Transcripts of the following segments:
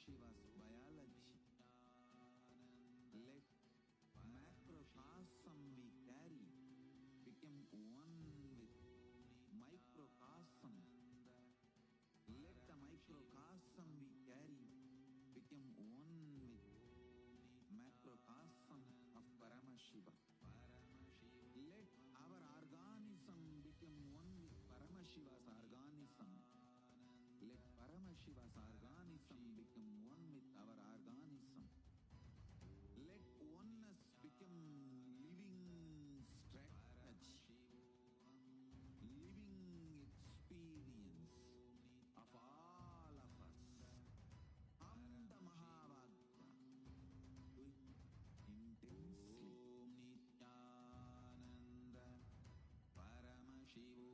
Paramashiva's biology. Let macrocosm we carry become one with microcosm. Let the microcosm we carry become one with macrocosm of Paramashiva. Let our organism become one with Paramashiva's organism. Let Paramashiva's organism become one with our organism. Let oneness become living strategy, living experience of all of us. Amda Mahavagya. Do it intensely. Nithyananda Paramashivoham.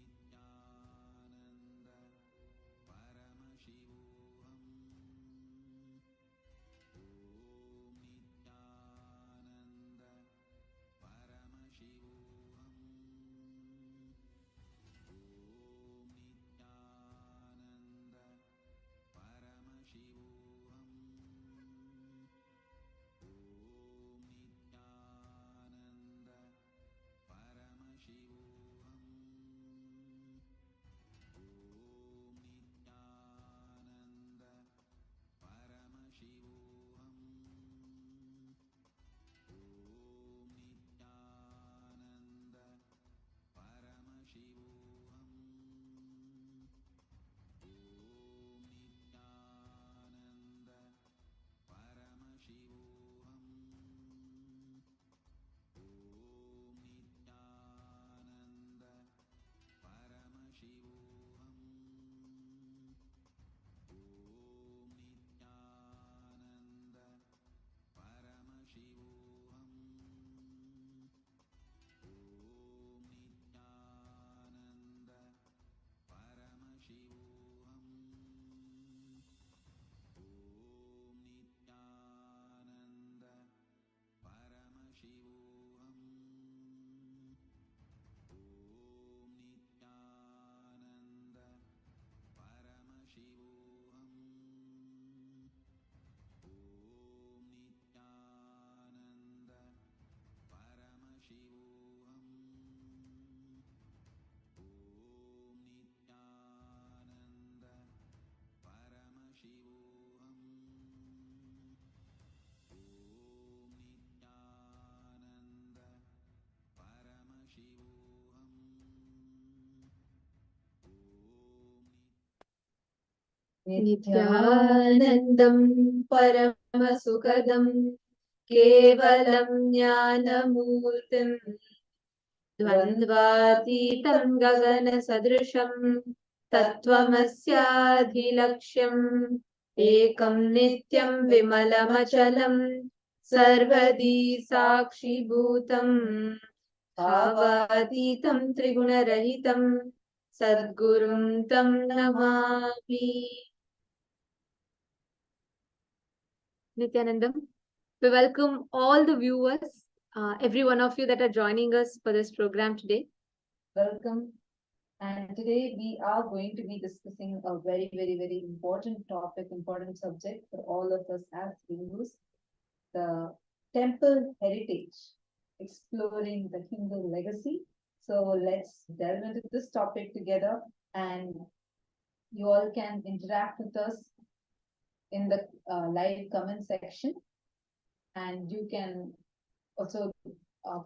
Nithyananda Paramashivoham. Nithyananda Paramashivoham. Nithyananda Paramashivoham. Nithyananda Paramashivoham. Nithyananda Paramashivoham. Nithyananda Paramashivoham. Nithyananda Paramashivoham. Nithyananda Paramashivoham. Nithyananda Paramashivoham. Nithyananda Paramashivoham. Nithyananda Paramashivoham. Nithyananda Paramashivoham. Nithyananda Paramashivoham. Nithyananda Paramashivoham. Nithyananda Paramashivoham. Nithyanandam Paramasukadam Kevalam Jnanamurtim Dvandvatitam Gagana Sadrisham Tattvamasyadhilaksham Ekam Nityam Vimalamachalam Sarvadi Sakshi Bhutam Bhavatitam Trigunarahitam Sadgurum Tam Namami. Nithyanandam, we welcome all the viewers, every one of you that are joining us for this program today. Welcome. And today we are going to be discussing a very, very, very important topic, important subject for all of us as Hindus, the temple heritage, exploring the Hindu legacy. So let's delve into this topic together, and you all can interact with us in the live comment section, and you can also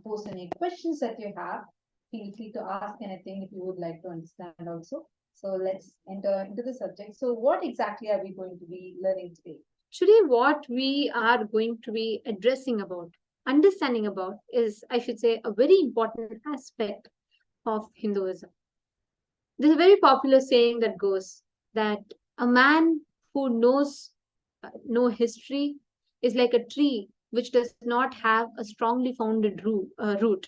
post any questions that you have. Feel free to ask anything if you would like to understand also. So let's enter into the subject. So what exactly are we going to be learning today? Today, what we are going to be addressing about, understanding about, is, I should say, a very important aspect of Hinduism. There's a very popular saying that goes that a man who knows no history is like a tree which does not have a strongly founded root.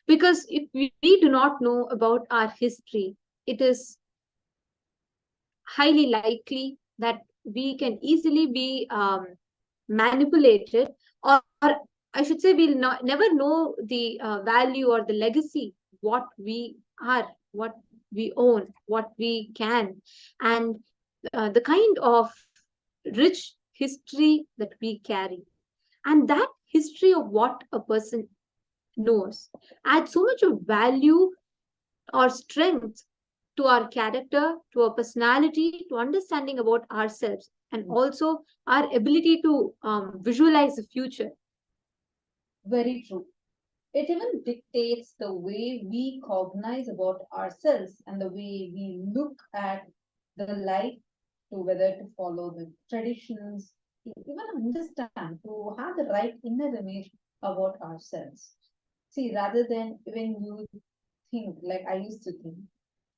Because if we do not know about our history, it is highly likely that we can easily be manipulated, or I should say we'll never know the value or the legacy, what we are, what we own, what we can, and the kind of rich history that we carry. And that history of what a person knows adds so much of value or strength to our character, to our personality, to understanding about ourselves, and also our ability to visualize the future. Very true. It even dictates the way we cognize about ourselves and the way we look at the life, to whether to follow the traditions, to even understand, to have the right inner image about ourselves. See, rather than when you think, like I used to think,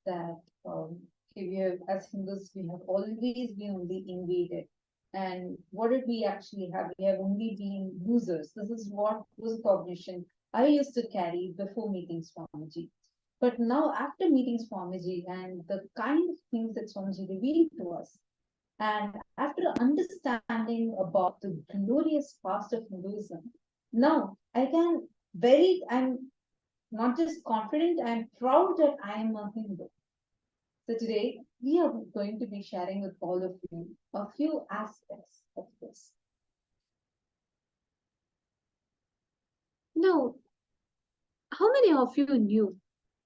that okay, we have, as Hindus, we have always been only invaded. And what did we actually have? We have only been losers. This is what was cognition I used to carry before meeting Swamiji. But now, after meeting Swamiji and the kind of things that Swamiji revealed to us, and after understanding about the glorious past of Hinduism, now I'm not just confident, I'm proud that I am a Hindu. So today we are going to be sharing with all of you a few aspects of this. Now, how many of you knew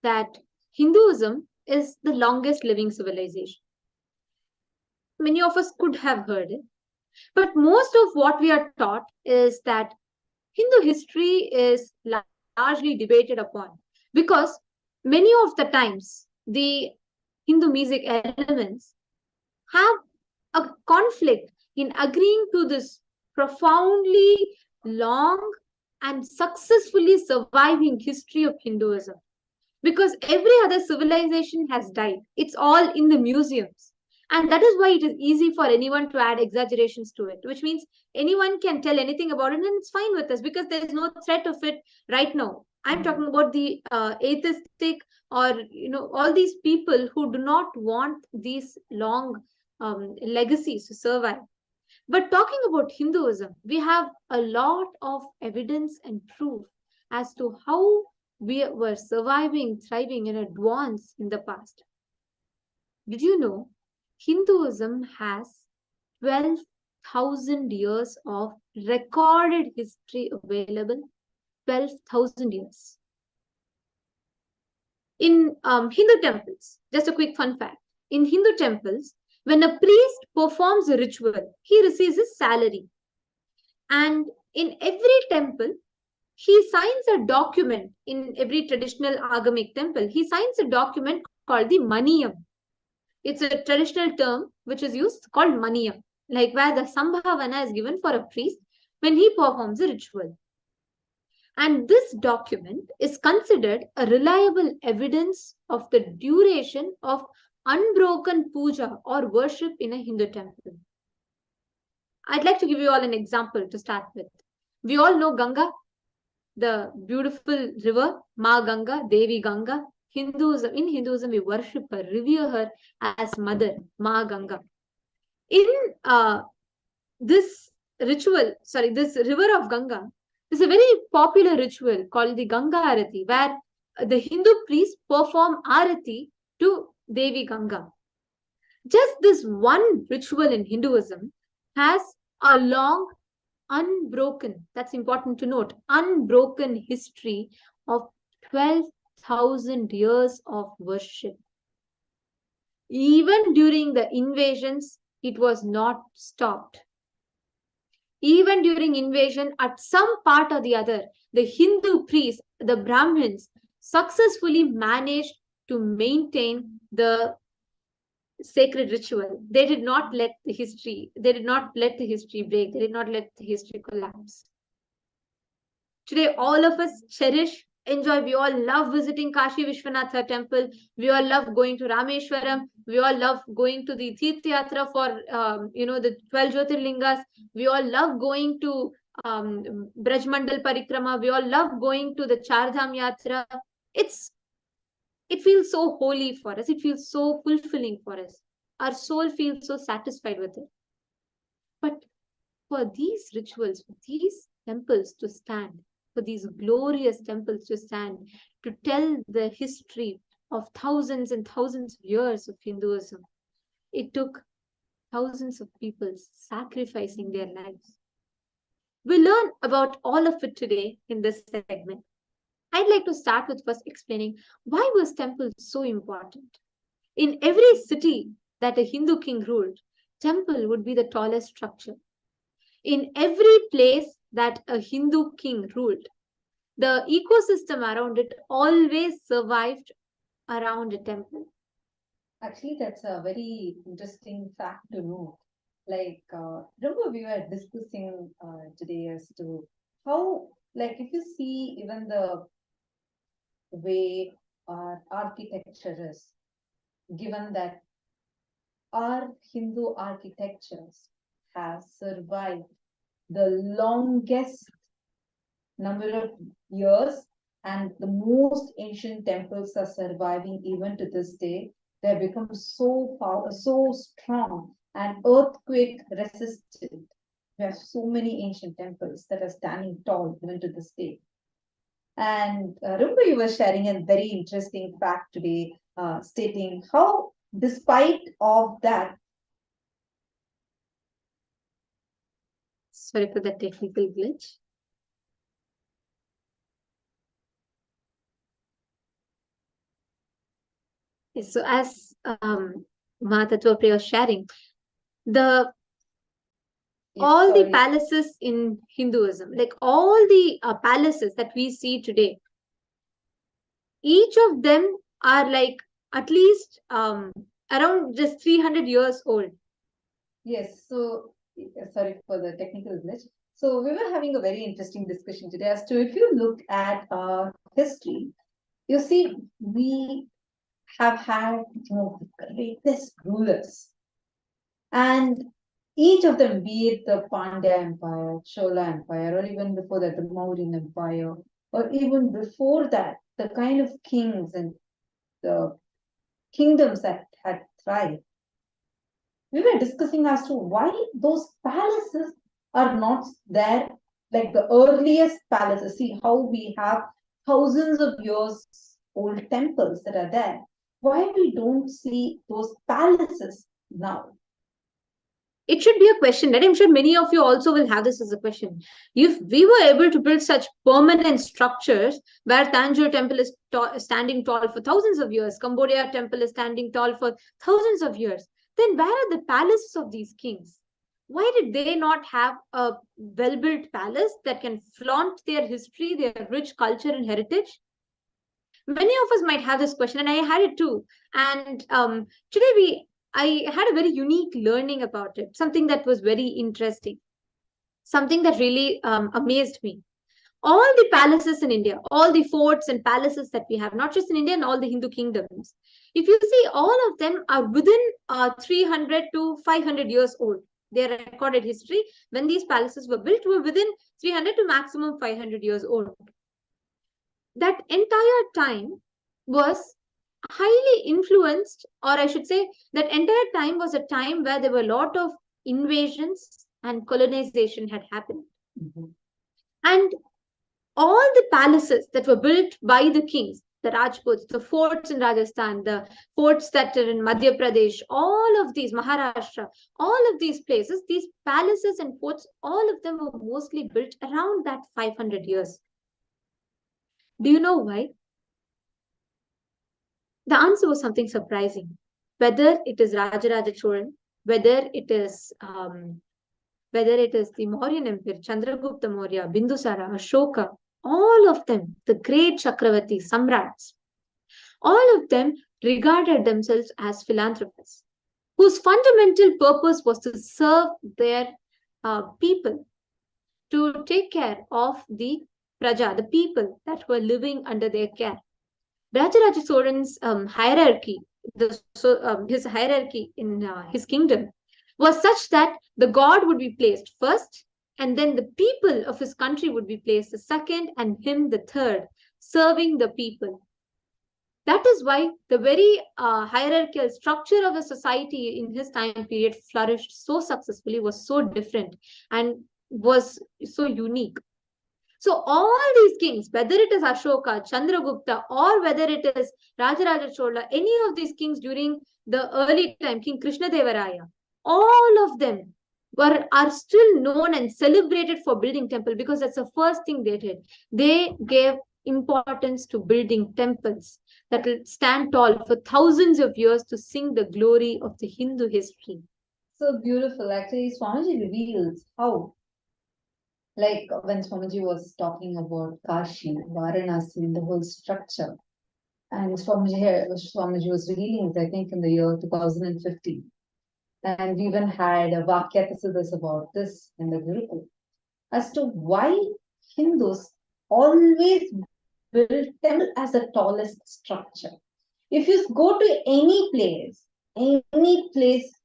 that Hinduism is the longest living civilization? Many of us could have heard it, but most of what we are taught is that Hindu history is largely debated upon because many of the times the Hindu music elements have a conflict in agreeing to this profoundly long and successfully surviving history of Hinduism. Because every other civilization has died. It's all in the museums. And that is why it is easy for anyone to add exaggerations to it, which means anyone can tell anything about it and it's fine with us because there is no threat of it right now. I'm talking about the atheistic or, all these people who do not want these long legacies to survive. But talking about Hinduism, we have a lot of evidence and proof as to how we were surviving, thriving, and advanced in the past. Did you know Hinduism has 12,000 years of recorded history available? 12,000 years. In Hindu temples, just a quick fun fact, in Hindu temples, when a priest performs a ritual, he receives his salary. And in every temple, he signs a document. In every traditional agamic temple, he signs a document called the maniyam. It's a traditional term which is used called maniyam, like where the sambhavana is given for a priest when he performs a ritual. And this document is considered a reliable evidence of the duration of unbroken puja or worship in a Hindu temple. I'd like to give you all an example to start with. We all know Ganga, the beautiful river, Ma Ganga, Devi Ganga. In Hinduism, we worship her, revere her as mother, Ma Ganga. In this this river of Ganga, there's a very popular ritual called the Ganga Arati, where the Hindu priests perform Arati to Devi Ganga. Just this one ritual in Hinduism has a long, unbroken, that's important to note, unbroken history of 12,000 years of worship. Even during the invasions, it was not stopped. Even during invasion, at some part or the other, the Hindu priests, the Brahmins, successfully managed to maintain the sacred ritual. They did not let the history break. They did not let the history collapse. Today, all of us cherish, enjoy. We all love visiting Kashi Vishwanatha temple. We all love going to Rameshwaram. We all love going to the Tirth Yatra for, the 12 Jyotirlingas. We all love going to Braj Mandal Parikrama. We all love going to the Chardham Yatra. It feels so holy for us. It feels so fulfilling for us. Our soul feels so satisfied with it. But for these rituals, for these temples to stand, for these glorious temples to stand, to tell the history of thousands and thousands of years of Hinduism, it took thousands of people sacrificing their lives. We learn about all of it today in this segment. I'd like to start with first explaining why was temple so important. In every city that a Hindu king ruled, temple would be the tallest structure. In every place that a Hindu king ruled, the ecosystem around it always survived around a temple. Actually, that's a very interesting fact to know. Remember we were discussing today as to how, like, if you see even the way our architecture is, given that our Hindu architectures have survived the longest number of years, and the most ancient temples are surviving even to this day. They have become so powerful, so strong, and earthquake resistant. We have so many ancient temples that are standing tall even to this day. And remember, you were sharing a very interesting fact today, stating how, despite of that, Sorry for the technical glitch. So as Mahatma was sharing, the all the palaces in Hinduism, like all the palaces that we see today, each of them are like at least around just 300 years old. Yes, so sorry for the technical glitch. So we were having a very interesting discussion today as to, if you look at history, you see we have had some of the greatest rulers, and each of them, be it the Pandya Empire, Chola Empire, or even before that, the Mauryan Empire, or even before that, the kind of kings and the kingdoms that had thrived. We were discussing as to why those palaces are not there, like the earliest palaces. See how we have thousands of years old temples that are there. Why we don't see those palaces now? It should be a question that I'm sure many of you also will have this as a question. If we were able to build such permanent structures where Tanjore temple is standing tall for thousands of years, Cambodia temple is standing tall for thousands of years, then where are the palaces of these kings? Why did they not have a well-built palace that can flaunt their history, their rich culture and heritage? Many of us might have this question, and I had it too. And today I had a very unique learning about it, something that was very interesting, something that really amazed me. All the palaces in India, all the forts and palaces that we have, not just in India and all the Hindu kingdoms, if you see, all of them are within 300 to 500 years old. Their recorded history, when these palaces were built, were within 300 to maximum 500 years old. That entire time was highly influenced, or I should say, that entire time was a time where there were a lot of invasions and colonization had happened. Mm-hmm. And all the palaces that were built by the kings, the Rajputs, the forts in Rajasthan, the forts that are in Madhya Pradesh, all of these, Maharashtra, all of these places, these palaces and forts, all of them were mostly built around that 500 years. Do you know why? The answer was something surprising. Whether it is Rajaraja Cholan, whether it is the Mauryan Empire, Chandragupta Maurya, Bindusara, Ashoka, all of them, the great Chakravarti Samrats, all of them regarded themselves as philanthropists, whose fundamental purpose was to serve their people, to take care of the praja, the people that were living under their care. Rajaraja Cholan's hierarchy, his hierarchy in his kingdom, was such that the god would be placed first, and then the people of his country would be placed the second, and him the third, serving the people. That is why the very hierarchical structure of the society in his time period flourished so successfully, was so different, and was so unique. So all these kings, whether it is Ashoka, Chandragupta, or whether it is Rajaraja Chola, any of these kings during the early time, King Krishnadevaraya, all of them are still known and celebrated for building temple, because that's the first thing they did. They gave importance to building temples that will stand tall for thousands of years to sing the glory of the Hindu history. So beautiful. Actually, Swamiji reveals how, like when Swamiji was talking about Kashi, Varanasi, and the whole structure, and Swamiji was revealing it, I think, in the year 2015. And we even had a Vakyatasiddhas about this in the Gurukul, as to why Hindus always build temple as the tallest structure. If you go to any place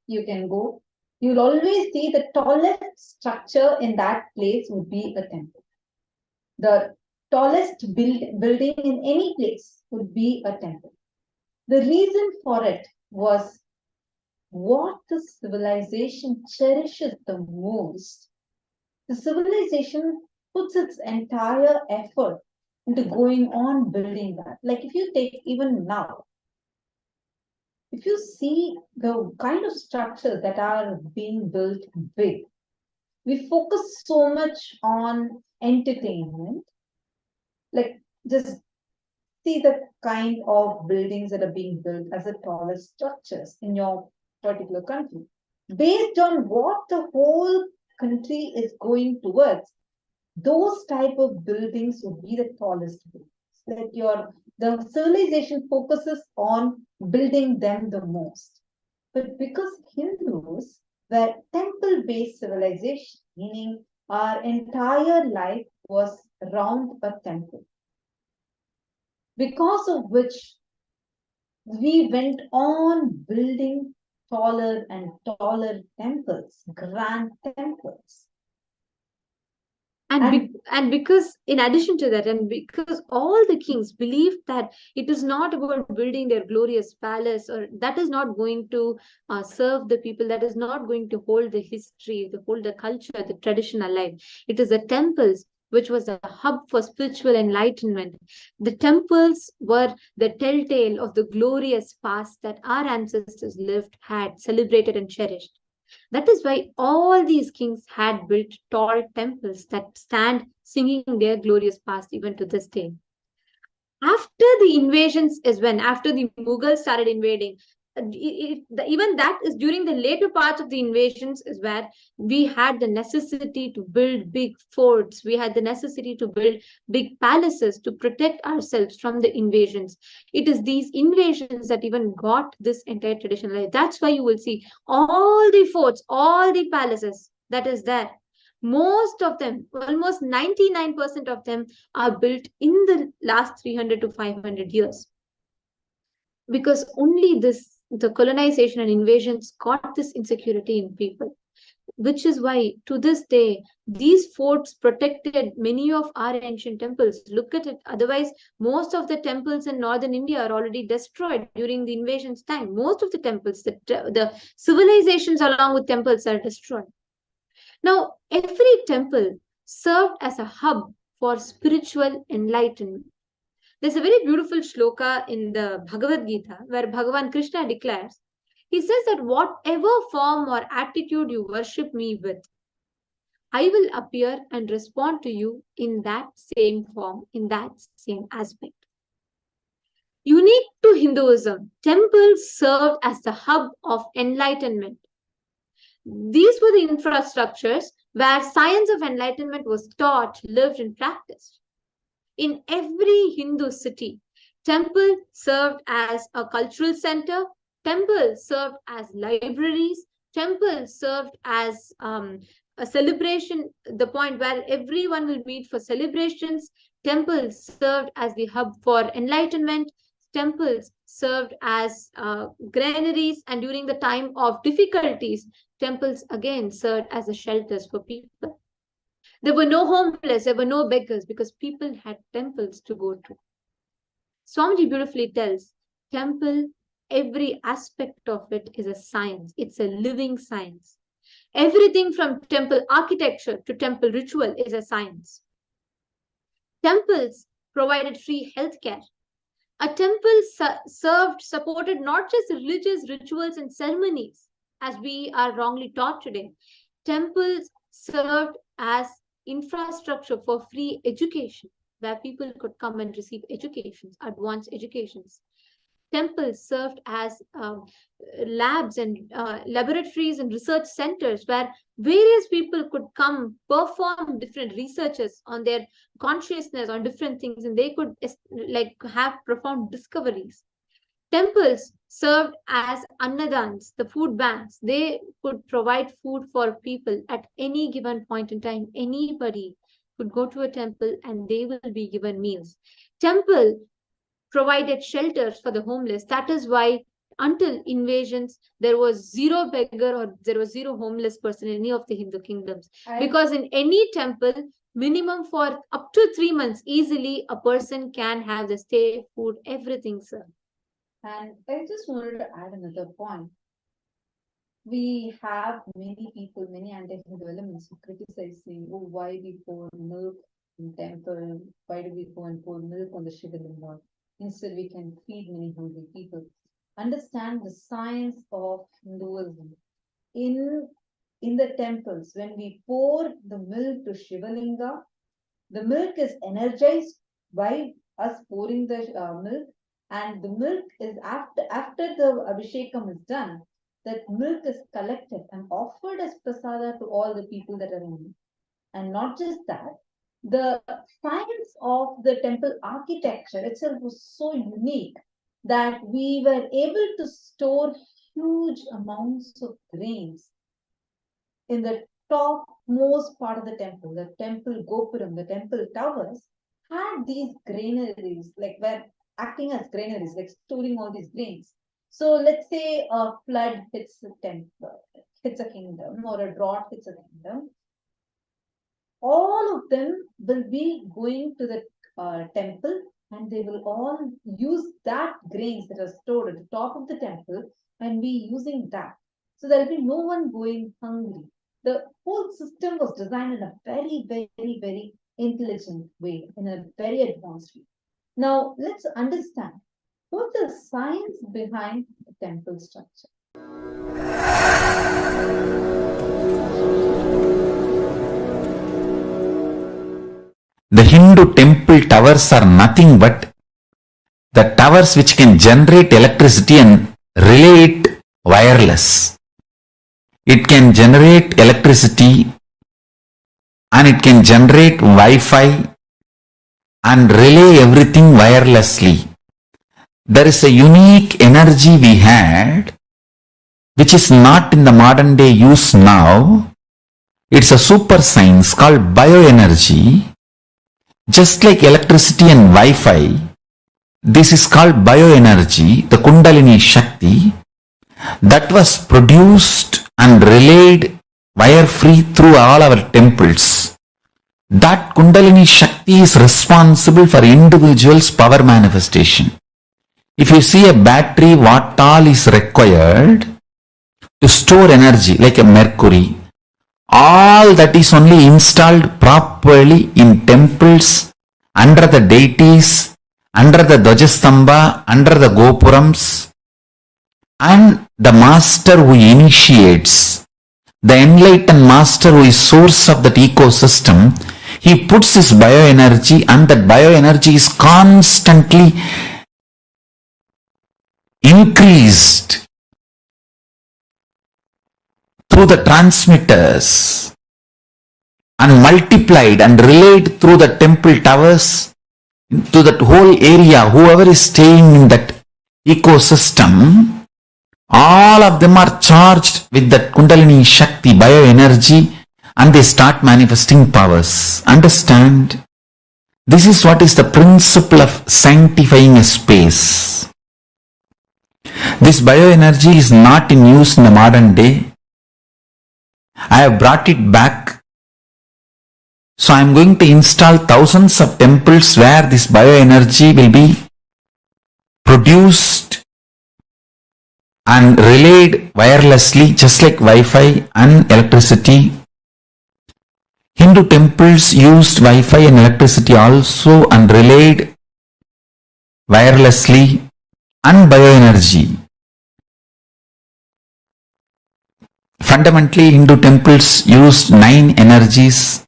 you can go, you'll always see the tallest structure in that place would be a temple. The tallest building in any place would be a temple. The reason for it was what the civilization cherishes the most. The civilization puts its entire effort into going on building that. Like if you take even now, if you see the kind of structures that are being built big, we focus so much on entertainment. Like just see the kind of buildings that are being built as the tallest structures in your particular country. Based on what the whole country is going towards, those type of buildings would be the tallest buildings. Like the civilization focuses on building them the most. But because Hindus were temple-based civilization, meaning our entire life was around a temple, because of which we went on building taller and taller temples, grand temples. And because in addition to that, and because all the kings believed that it is not about building their glorious palace, or that is not going to serve the people, that is not going to hold the history, to hold the culture, the tradition alive. It is the temples which was the hub for spiritual enlightenment. The temples were the telltale of the glorious past that our ancestors lived, had celebrated, and cherished. That is why all these kings had built tall temples that stand singing their glorious past even to this day. After the invasions is when, after the Mughals started invading, even that is during the later parts of the invasions is where we had the necessity to build big forts. We had the necessity to build big palaces to protect ourselves from the invasions. It is these invasions that even got this entire tradition alive. That's why you will see all the forts, all the palaces that is there. Most of them, almost 99% of them, are built in the last 300 to 500 years. Because only this, the colonization and invasions got this insecurity in people, which is why to this day these forts protected many of our ancient temples. Look at it. Otherwise, most of the temples in northern India are already destroyed during the invasions time. Most of the temples, the civilizations along with temples are destroyed. Now, every temple served as a hub for spiritual enlightenment. There's a very beautiful shloka in the Bhagavad Gita where Bhagavan Krishna declares, he says that whatever form or attitude you worship me with, I will appear and respond to you in that same form, in that same aspect. Unique to Hinduism, temples served as the hub of enlightenment. These were the infrastructures where science of enlightenment was taught, lived, and practiced. In every Hindu city, temple served as a cultural center, temple served as libraries, temple served as a celebration, the point where everyone will meet for celebrations. Temples served as the hub for enlightenment. Temples served as granaries, and during the time of difficulties, temples again served as the shelters for people. There were no homeless, there were no beggars, because people had temples to go to. Swamiji beautifully tells, temple, every aspect of it is a science. It's a living science. Everything from temple architecture to temple ritual is a science. Temples provided free healthcare. A temple supported not just religious rituals and ceremonies, as we are wrongly taught today. Temples served as infrastructure for free education, where people could come and receive educations, advanced educations. Temples served as labs and laboratories and research centers where various people could come perform different researches on their consciousness on different things, and they could like have profound discoveries. Temples served as annadans, the food banks. They could provide food for people at any given point in time. Anybody could go to a temple and they will be given meals. Temple provided shelters for the homeless. That is why until invasions, there was zero beggar or there was zero homeless person in any of the Hindu kingdoms. Because in any temple, minimum for up to 3 months, easily a person can have the stay, food, everything, sir. And I just wanted to add another point. We have many people, many anti-Hindu elements who criticize saying, oh, why we pour milk in temple? Why do we go and pour milk on the Shivalinga? Instead, we can feed many hungry people. Understand the science of Hinduism. In the temples, when we pour the milk to Shivalinga, the milk is energized by us pouring the milk, and the milk is after the Abhishekam is done, that milk is collected and offered as prasada to all the people that are in it. And not just that, the science of the temple architecture itself was so unique that we were able to store huge amounts of grains in the topmost part of the temple gopuram, the temple towers, had these granaries, like were acting as granaries, like storing all these grains. So let's say a flood hits a temple, hits a kingdom, or a drought hits a kingdom. All of them will be going to the temple, and they will all use that grains that are stored at the top of the temple and be using that. So there will be no one going hungry. The whole system was designed in a very, very, very intelligent way, in a very advanced way. Now, let's understand what's the science behind the temple structure. The Hindu temple towers are nothing but the towers which can generate electricity and relay it wireless. It can generate electricity and it can generate Wi-Fi and relay everything wirelessly. There is a unique energy we had which is not in the modern day use now. It's a super science called bioenergy. Just like electricity and Wi-Fi, this is called bioenergy, the Kundalini Shakti, that was produced and relayed wire-free through all our temples. That Kundalini Shakti is responsible for individuals' power manifestation. If you see a battery, what all is required to store energy, like a mercury, all that is only installed properly in temples, under the deities, under the Dvajastamba, under the Gopurams, and the master who initiates, the enlightened master who is source of that ecosystem, he puts his bioenergy, and that bioenergy is constantly increased through the transmitters and multiplied and relayed through the temple towers to that whole area. Whoever is staying in that ecosystem, all of them are charged with that Kundalini Shakti, bioenergy, and they start manifesting powers. Understand? This is what is the principle of sanctifying a space. This bioenergy is not in use in the modern day. I have brought it back. So I am going to install thousands of temples where this bioenergy will be produced and relayed wirelessly, just like Wi-Fi and electricity. Hindu temples used Wi-Fi and electricity also and relayed wirelessly and bioenergy. Fundamentally, Hindu temples used 9 energies.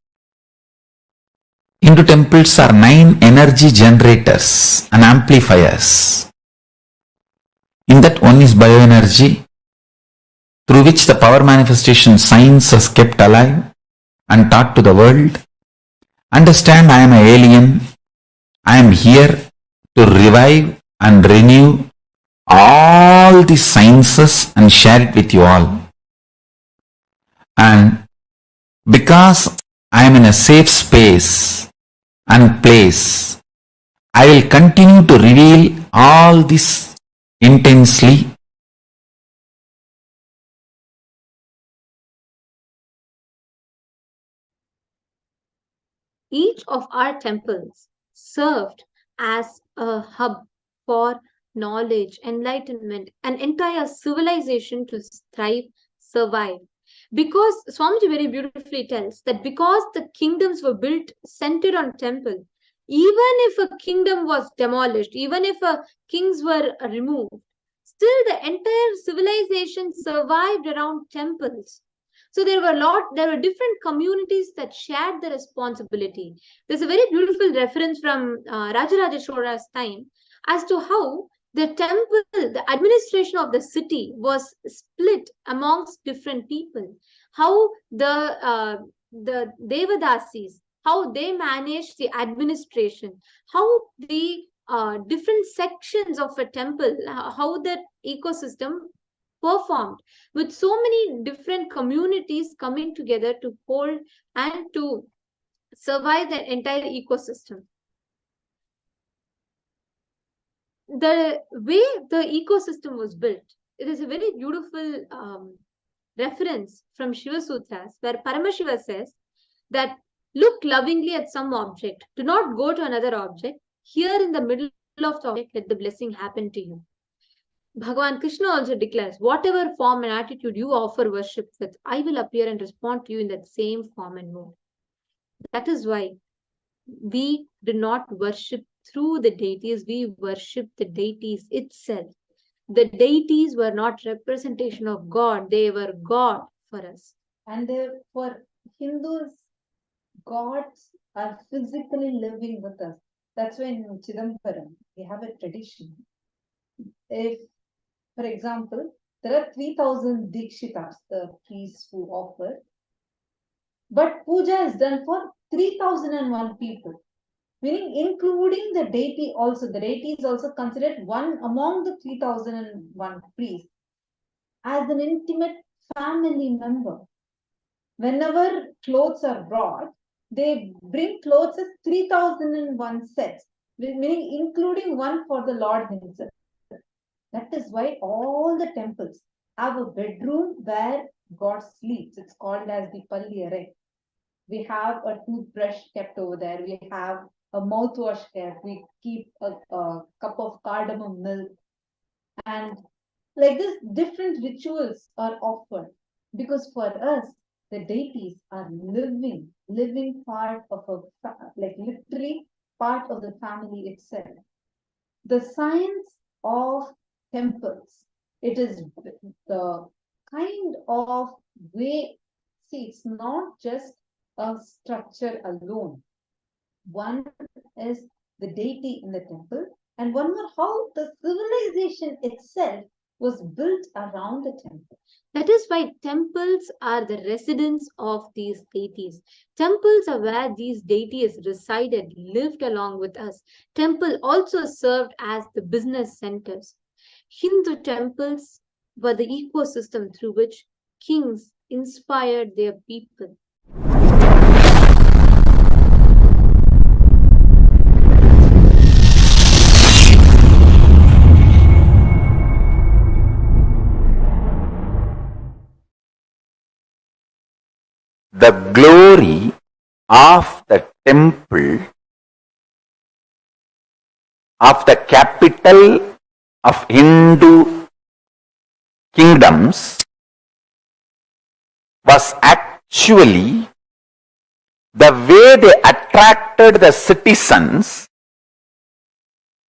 Hindu temples are 9 energy generators and amplifiers. In that, one is bioenergy, through which the power manifestation science is kept alive and taught to the world. Understand, I am an alien. I am here to revive and renew all the sciences and share it with you all. And because I am in a safe space and place, I will continue to reveal all this intensely. Each of our temples served as a hub for knowledge, enlightenment, an entire civilization to thrive, survive. Because Swamiji very beautifully tells that because the kingdoms were built centered on temple, even if a kingdom was demolished, even if kings were removed, still the entire civilization survived around temples. So there were different communities that shared the responsibility. There's a very beautiful reference from Rajaraja Chora's time as to how the temple, the administration of the city was split amongst different people. How the Devadasis, how they managed the administration, how the different sections of a temple, how that ecosystem performed, with so many different communities coming together to hold and to survive the entire ecosystem. The way the ecosystem was built, it is a very beautiful reference from Shiva Sutras, where Paramashiva says that look lovingly at some object, do not go to another object. Here in the middle of the object, let the blessing happen to you. Bhagavan Krishna also declares, whatever form and attitude you offer worship with, I will appear and respond to you in that same form and mode. That is why we do not worship through the deities, we worship the deities itself. The deities were not representation of God, they were God for us. And for Hindus, gods are physically living with us. That's why in Chidambaram, we have a tradition. If, for example, there are 3,000 Dikshitas, the priests who offer, but puja is done for 3,001 people, meaning including the deity also. The deity is also considered one among the 3,001 priests as an intimate family member. Whenever clothes are brought, they bring clothes as 3,001 sets, meaning including one for the Lord himself. That is why all the temples have a bedroom where God sleeps. It's called as the Palli Arai. We have a toothbrush kept over there. We have a mouthwash kept. We keep a cup of cardamom milk. And like this, different rituals are offered. Because for us, the deities are living part of like literally part of the family itself. The science of temples, it is the kind of way, see, it's not just a structure alone. One is the deity in the temple, and one more how the civilization itself was built around the temple. That is why temples are the residence of these deities. Temples are where these deities resided, lived along with us. Temple also served as the business centers. Hindu temples were the ecosystem through which kings inspired their people. The glory of the temple, of the capital of Hindu kingdoms, was actually the way they attracted the citizens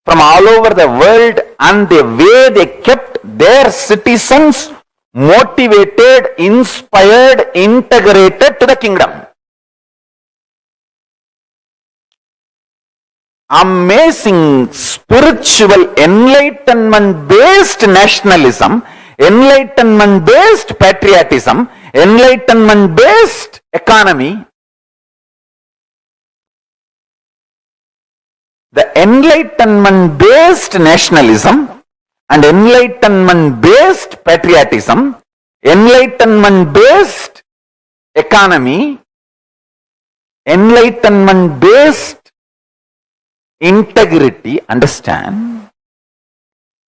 from all over the world and the way they kept their citizens motivated, inspired, integrated to the kingdom. Amazing spiritual enlightenment based nationalism, enlightenment based patriotism, enlightenment based economy. The enlightenment based nationalism and enlightenment based patriotism, enlightenment based economy, enlightenment based integrity, understand,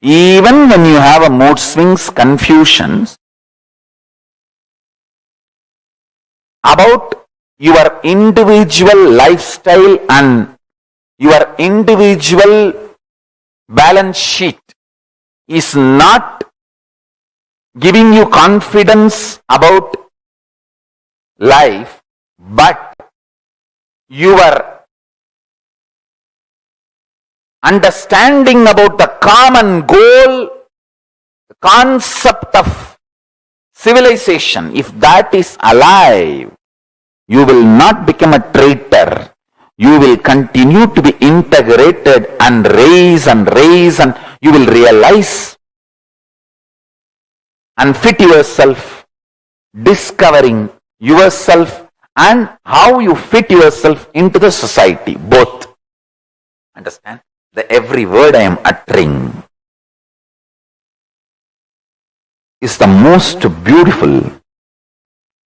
even when you have a mood swings, confusions about your individual lifestyle and your individual balance sheet is not giving you confidence about life, but your understanding about the common goal, the concept of civilization, if that is alive, you will not become a traitor. You will continue to be integrated and raise and you will realize and fit yourself, discovering yourself and how you fit yourself into the society, both. Understand? The every word I am uttering is the most beautiful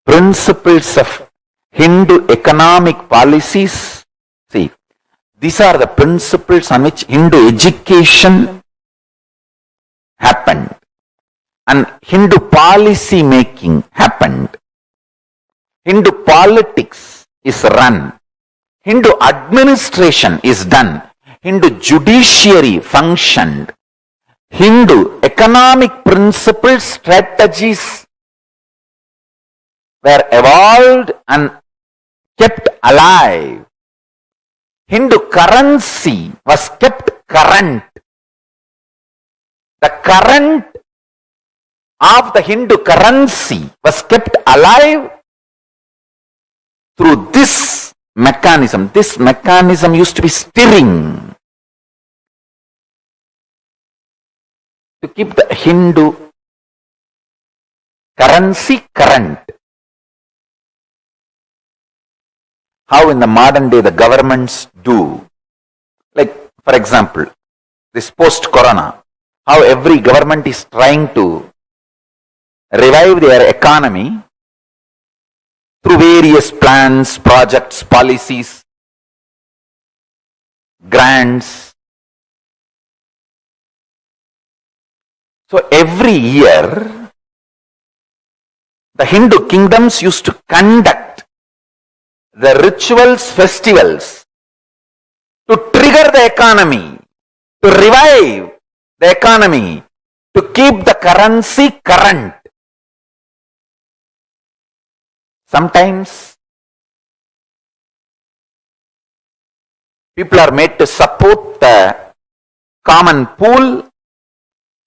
principles of Hindu economic policies. See, these are the principles on which Hindu education happened and Hindu policy making happened. Hindu politics is run. Hindu administration is done. Hindu judiciary functioned. Hindu economic principles, strategies were evolved and kept alive. Hindu currency was kept current. The current of the Hindu currency was kept alive through this mechanism. This mechanism used to be stirring to keep the Hindu currency current. How in the modern day the governments do. Like, for example, this post-corona, how every government is trying to revive their economy through various plans, projects, policies, grants. So every year, the Hindu kingdoms used to conduct the rituals, festivals to trigger the economy, to revive the economy, to keep the currency current. Sometimes people are made to support the common pool.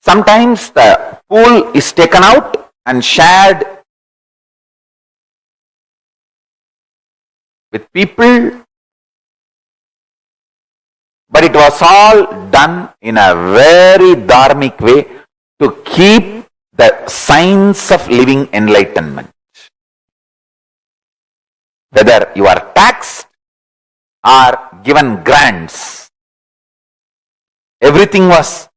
Sometimes the pool is taken out and shared with people, but it was all done in a very dharmic way to keep the signs of living enlightenment. Whether you are taxed or given grants, everything was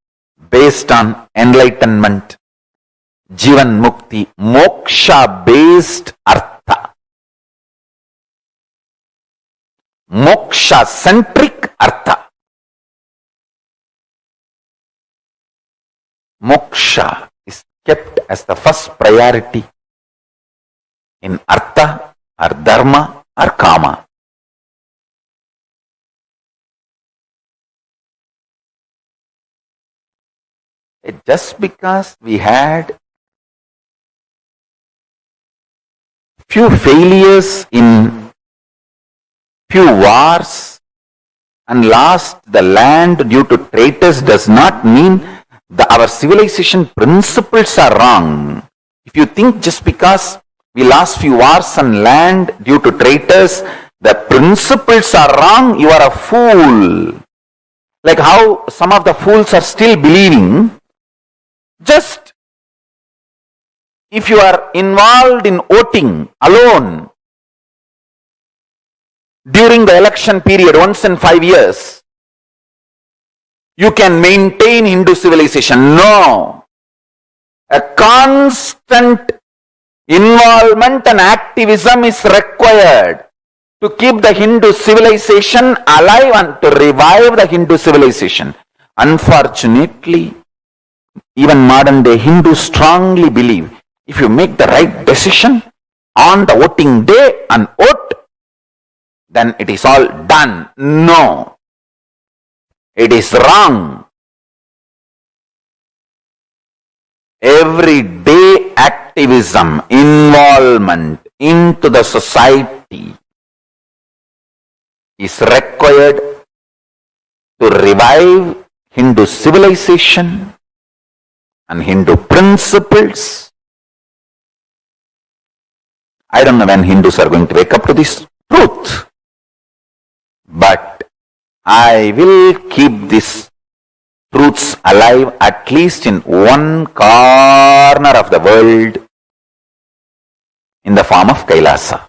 based on enlightenment, Jivan Mukti, moksha based artha. Moksha centric artha. Moksha is kept as the first priority in artha or dharma or kama. Just because we had few failures in few wars and lost the land due to traitors does not mean our civilization principles are wrong. If you think just because we lost few wars and land due to traitors, the principles are wrong, you are a fool. Like how some of the fools are still believing, just if you are involved in voting alone during the election period once in 5 years, you can maintain Hindu civilization. No. A constant involvement and activism is required to keep the Hindu civilization alive and to revive the Hindu civilization. Unfortunately, even modern day Hindus strongly believe if you make the right decision on the voting day and vote, then it is all done. No. It is wrong. Everyday activism, involvement into the society is required to revive Hindu civilization and Hindu principles. I don't know when Hindus are going to wake up to this truth, but I will keep these truths alive at least in one corner of the world in the form of KAILASA.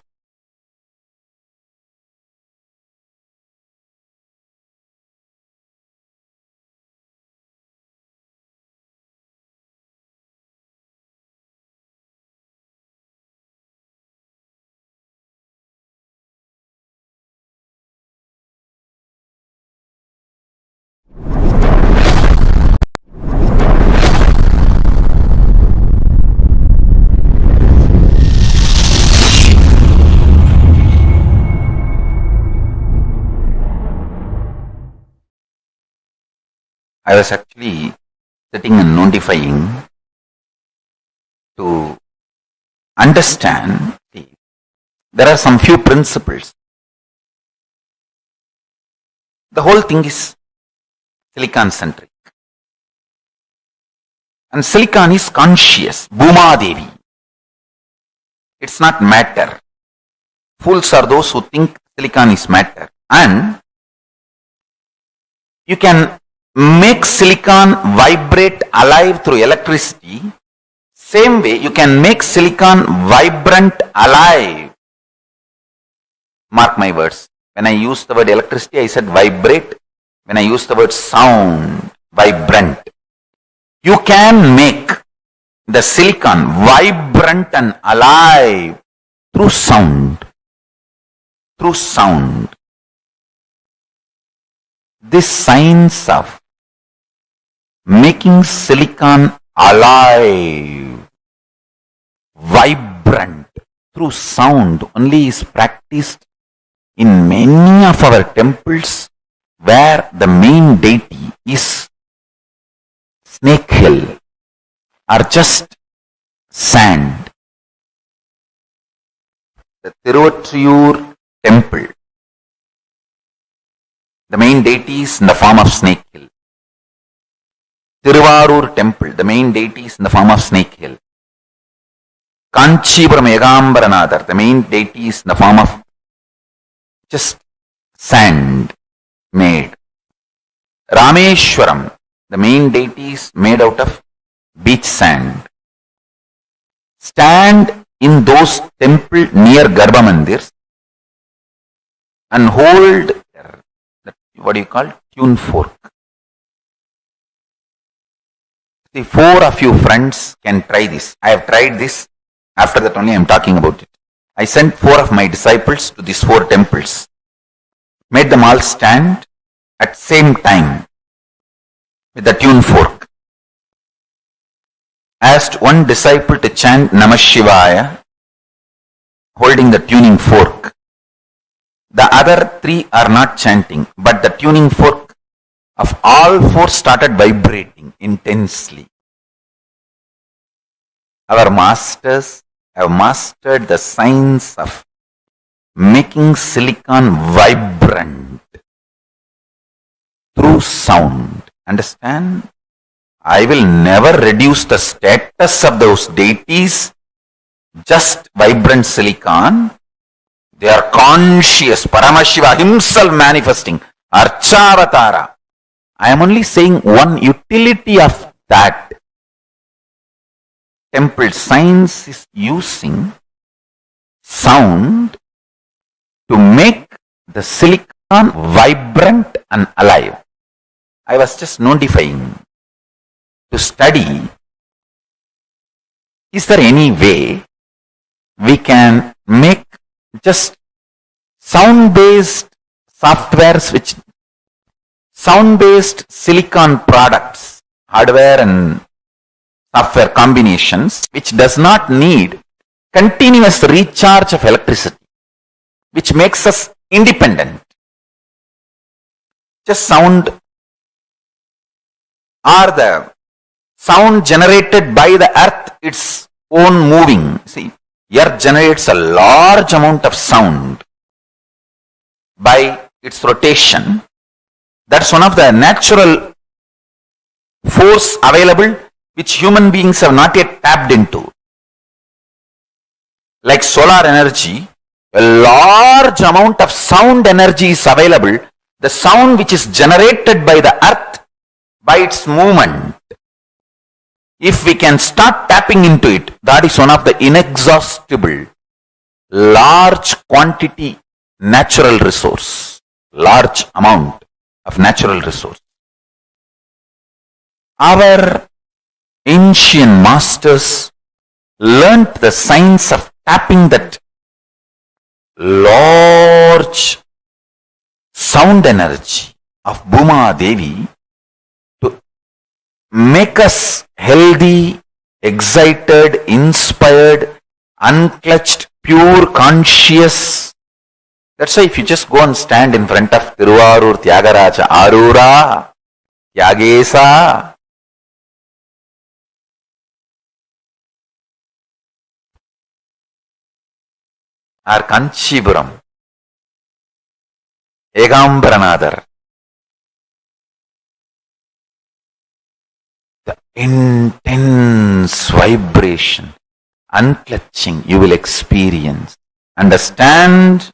I was actually sitting and notifying to understand there are some few principles. The whole thing is silicon centric. And silicon is conscious, Bhuma Devi. It's not matter. Fools are those who think silicon is matter. And you can make silicon vibrate alive through electricity. Same way, you can make silicon vibrant alive. Mark my words. When I use the word electricity, I said vibrate. When I use the word sound, vibrant. You can make the silicon vibrant and alive through sound. Through sound. This science of making silicon alive, vibrant through sound only is practiced in many of our temples where the main deity is snake hill or just sand. The Tiruvattriyur temple, the main deity is in the form of snake hill. Tiruvarur temple, the main deity is in the form of snake hill. Kanchipuram Yagambaranadar, the main deity is in the form of just sand made. Rameshwaram, the main deity is made out of beach sand. Stand in those temples near Garbha Mandirs and hold what do you call tune fork. The 4 of you friends can try this. I have tried this. After that only I am talking about it. I sent 4 of my disciples to these 4 temples. Made them all stand at same time with the tune fork. Asked one disciple to chant Namah Shivaya holding the tuning fork. The other 3 are not chanting, but the tuning fork of all 4 started vibrating intensely. Our masters have mastered the science of making silicon vibrant through sound. Understand? I will never reduce the status of those deities, just vibrant silicon. They are conscious. Paramashiva himself manifesting. Archavatara. I am only saying one utility of that. Temple science is using sound to make the silicon vibrant and alive. I was just notifying to study, is there any way we can make just sound-based softwares, which sound-based silicon products, hardware and software combinations, which does not need continuous recharge of electricity, which makes us independent. Just sound or the sound generated by the earth, its own moving. See, earth generates a large amount of sound by its rotation. That's one of the natural force available which human beings have not yet tapped into. Like solar energy, a large amount of sound energy is available. The sound which is generated by the earth by its movement. If we can start tapping into it, that is one of the inexhaustible, large quantity natural resource, large amount of natural resource. Our ancient masters learnt the science of tapping that large sound energy of Bhuma Devi to make us healthy, excited, inspired, unclutched, pure, conscious. That's why if you just go and stand in front of Tiruvarur Tyagaraja, Arura, Tyagesa, or Kanchipuram, Egambaranadar, the intense vibration, unclutching you will experience. Understand,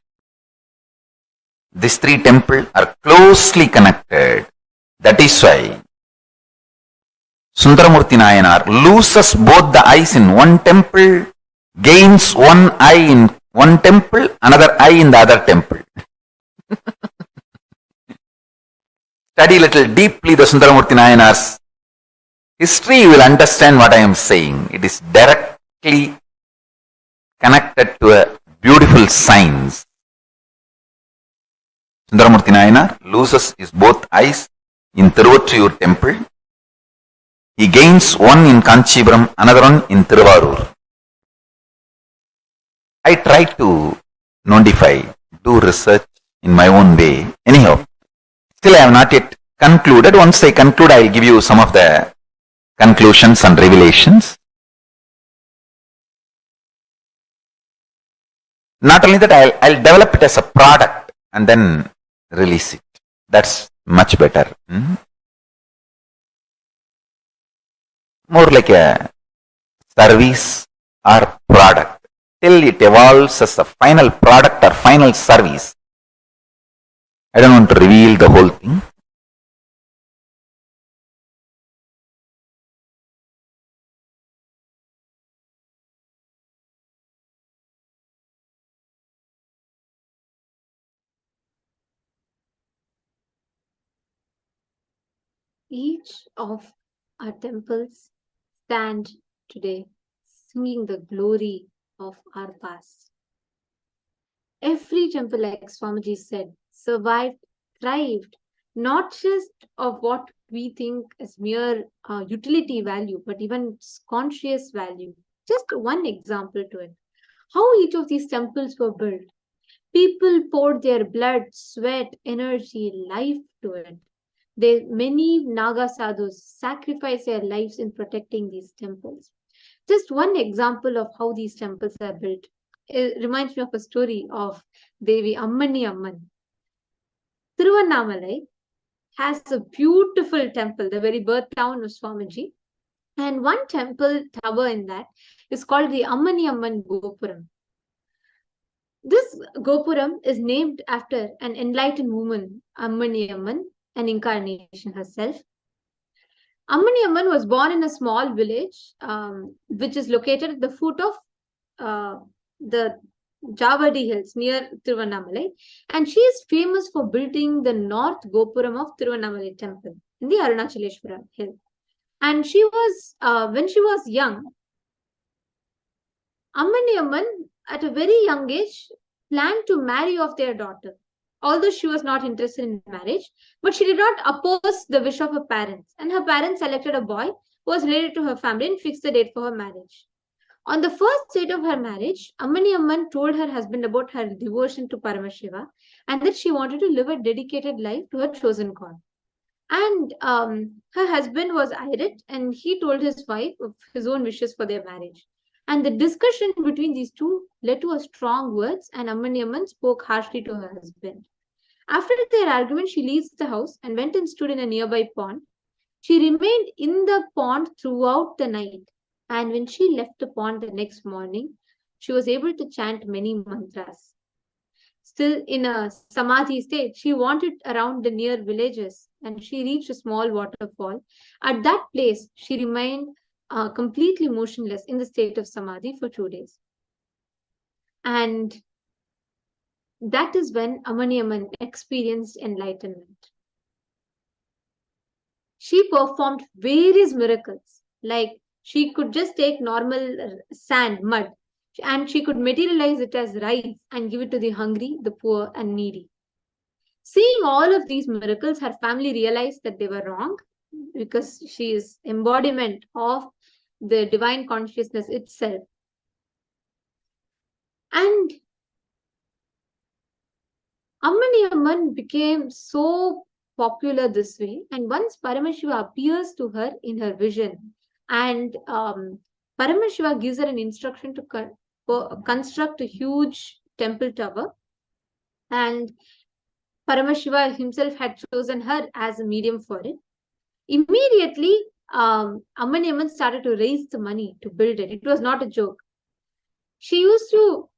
these three temples are closely connected. That is why Sundaramurti Nayanar loses both the eyes in one temple, gains one eye in one temple, another eye in the other temple. Study little deeply the Sundaramurti Nayanar's history, you will understand what I am saying. It is directly connected to a beautiful science. Sundaramurti Nayanar loses his both eyes in Tiruvattriyur temple. He gains one in Kanchipuram, another one in Tiruvarur. I try to notify, do research in my own way. Anyhow, still I have not yet concluded. Once I conclude, I will give you some of the conclusions and revelations. Not only that, I'll develop it as a product and then release it. That's much better. More like a service or product. Till it evolves as a final product or final service. I don't want to reveal the whole thing. Each of our temples stand today singing the glory of our past. Every temple, like Swamiji said, survived, thrived, not just of what we think is mere utility value, but even conscious value. Just one example to it. How each of these temples were built. People poured their blood, sweat, energy, life to it. Many Naga sadhus sacrificed their lives in protecting these temples. Just one example of how these temples are built reminds me of a story of Devi Ammani Amman. Tiruvannamalai has a beautiful temple, the very birth town of Swamiji. And one temple tower in that is called the Ammani Amman Gopuram. This Gopuram is named after an enlightened woman, Ammani Amman, an incarnation herself. Ammani Amman was born in a small village, which is located at the foot of the Javadi Hills near Tiruvannamalai, and she is famous for building the North Gopuram of Tiruvannamalai temple in the Arunachaleshwara hill. And she was, when she was young, Ammani Amman, at a very young age, planned to marry off their daughter. Although she was not interested in marriage, but she did not oppose the wish of her parents, and her parents selected a boy who was related to her family and fixed the date for her marriage. On the first date of her marriage, Ammani Amman told her husband about her devotion to Paramashiva and that she wanted to live a dedicated life to her chosen God. And her husband was irate and he told his wife of his own wishes for their marriage. And the discussion between these two led to a strong words, and Ammani Amman spoke harshly to her husband. After their argument, she leaves the house and went and stood in a nearby pond. She remained in the pond throughout the night. And when she left the pond the next morning, she was able to chant many mantras. Still in a samadhi state, she wandered around the near villages and she reached a small waterfall. At that place, she remained completely motionless in the state of samadhi for 2 days. And that is when Ammani Amman experienced enlightenment. She performed various miracles, like she could just take normal sand, mud, and she could materialize it as rice and give it to the hungry, the poor, and needy. Seeing all of these miracles, her family realized that they were wrong because she is embodiment of the divine consciousness itself. And Ammani Amman became so popular this way, and once Paramashiva appears to her in her vision, and Paramashiva gives her an instruction to construct a huge temple tower, and Paramashiva himself had chosen her as a medium for it. Immediately, Ammani Amman started to raise the money to build it. It was not a joke. She used to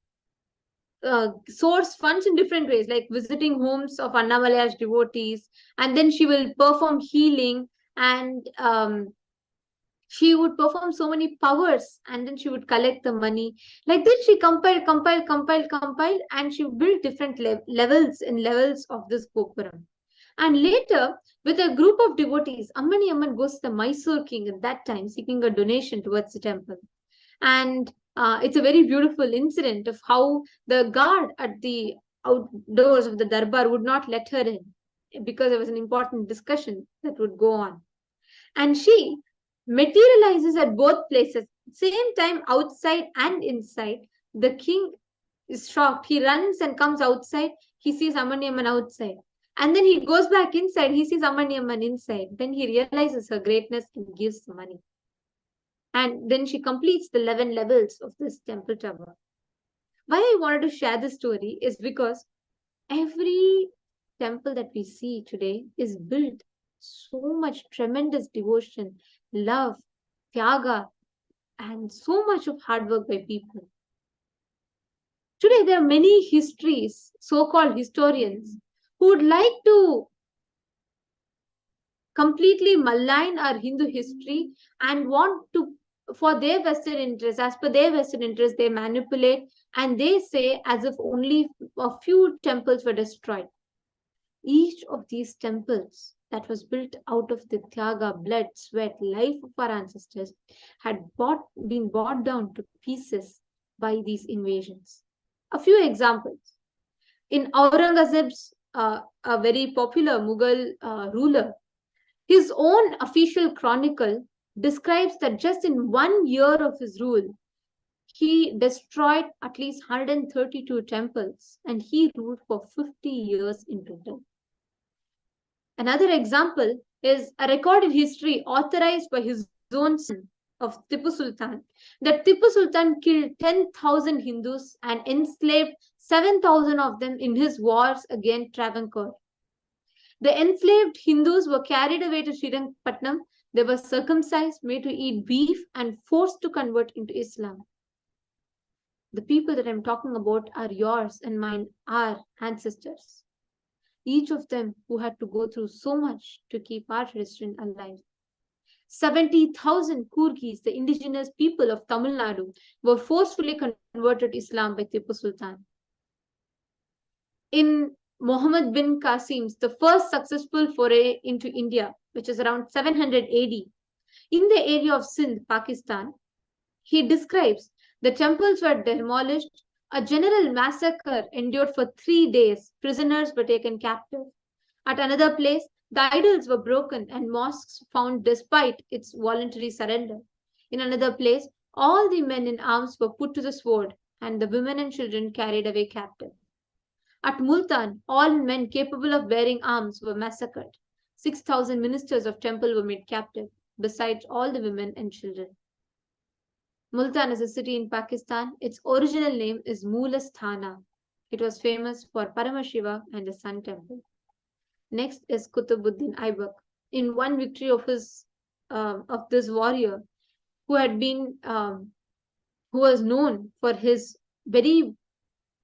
source funds in different ways, like visiting homes of Annamalaya's devotees, and then she will perform healing, and she would perform so many powers, and then she would collect the money. Like this, she compiled, and she built different levels of this Gopuram. And later, with a group of devotees, Ammani Amman goes to the Mysore king at that time, seeking a donation towards the temple. And it's a very beautiful incident of how the guard at the outdoors of the darbar would not let her in because there was an important discussion that would go on. And she materializes at both places, same time outside and inside. The king is shocked. He runs and comes outside. He sees Ammani Amman outside. And then he goes back inside. He sees Ammani Amman inside. Then he realizes her greatness and gives the money. And then she completes the 11 levels of this temple tower. Why I wanted to share this story is because every temple that we see today is built so much tremendous devotion, love, tyaga, and so much of hard work by people. Today, there are many histories, so-called historians, who would like to completely malign our Hindu history and want to, for their vested interest, as per their vested interest, they manipulate and they say as if only a few temples were destroyed. Each of these temples that was built out of the tyaga, blood, sweat, life of our ancestors had been brought down to pieces by these invasions. A few examples. In Aurangzeb's a very popular Mughal ruler, his own official chronicle describes that just in 1 year of his rule, he destroyed at least 132 temples and he ruled for 50 years in total. Another example is a recorded history authorized by his own son, of Tipu Sultan that Tipu Sultan killed 10,000 Hindus and enslaved 7,000 of them in his wars against Travancore. The enslaved Hindus were carried away to Srirangapatnam. They were circumcised, made to eat beef, and forced to convert into Islam. The people that I'm talking about are yours and mine, our ancestors. Each of them who had to go through so much to keep our tradition alive. 70,000 Kurgis, the indigenous people of Tamil Nadu, were forcefully converted to Islam by Tipu Sultan. In Muhammad bin Qasim's, the first successful foray into India, which is around 700 AD, in the area of Sindh, Pakistan, he describes the temples were demolished, a general massacre endured for 3 days, prisoners were taken captive. At another place, the idols were broken and mosques found despite its voluntary surrender. In another place, all the men in arms were put to the sword and the women and children carried away captive. At Multan, all men capable of bearing arms were massacred. 6,000 ministers of temple were made captive, besides all the women and children. Multan is a city in Pakistan. Its original name is Moolasthana. It was famous for Paramashiva and the Sun Temple. Next is Qutbuddin Aibak. In one victory of this warrior, who was known for his very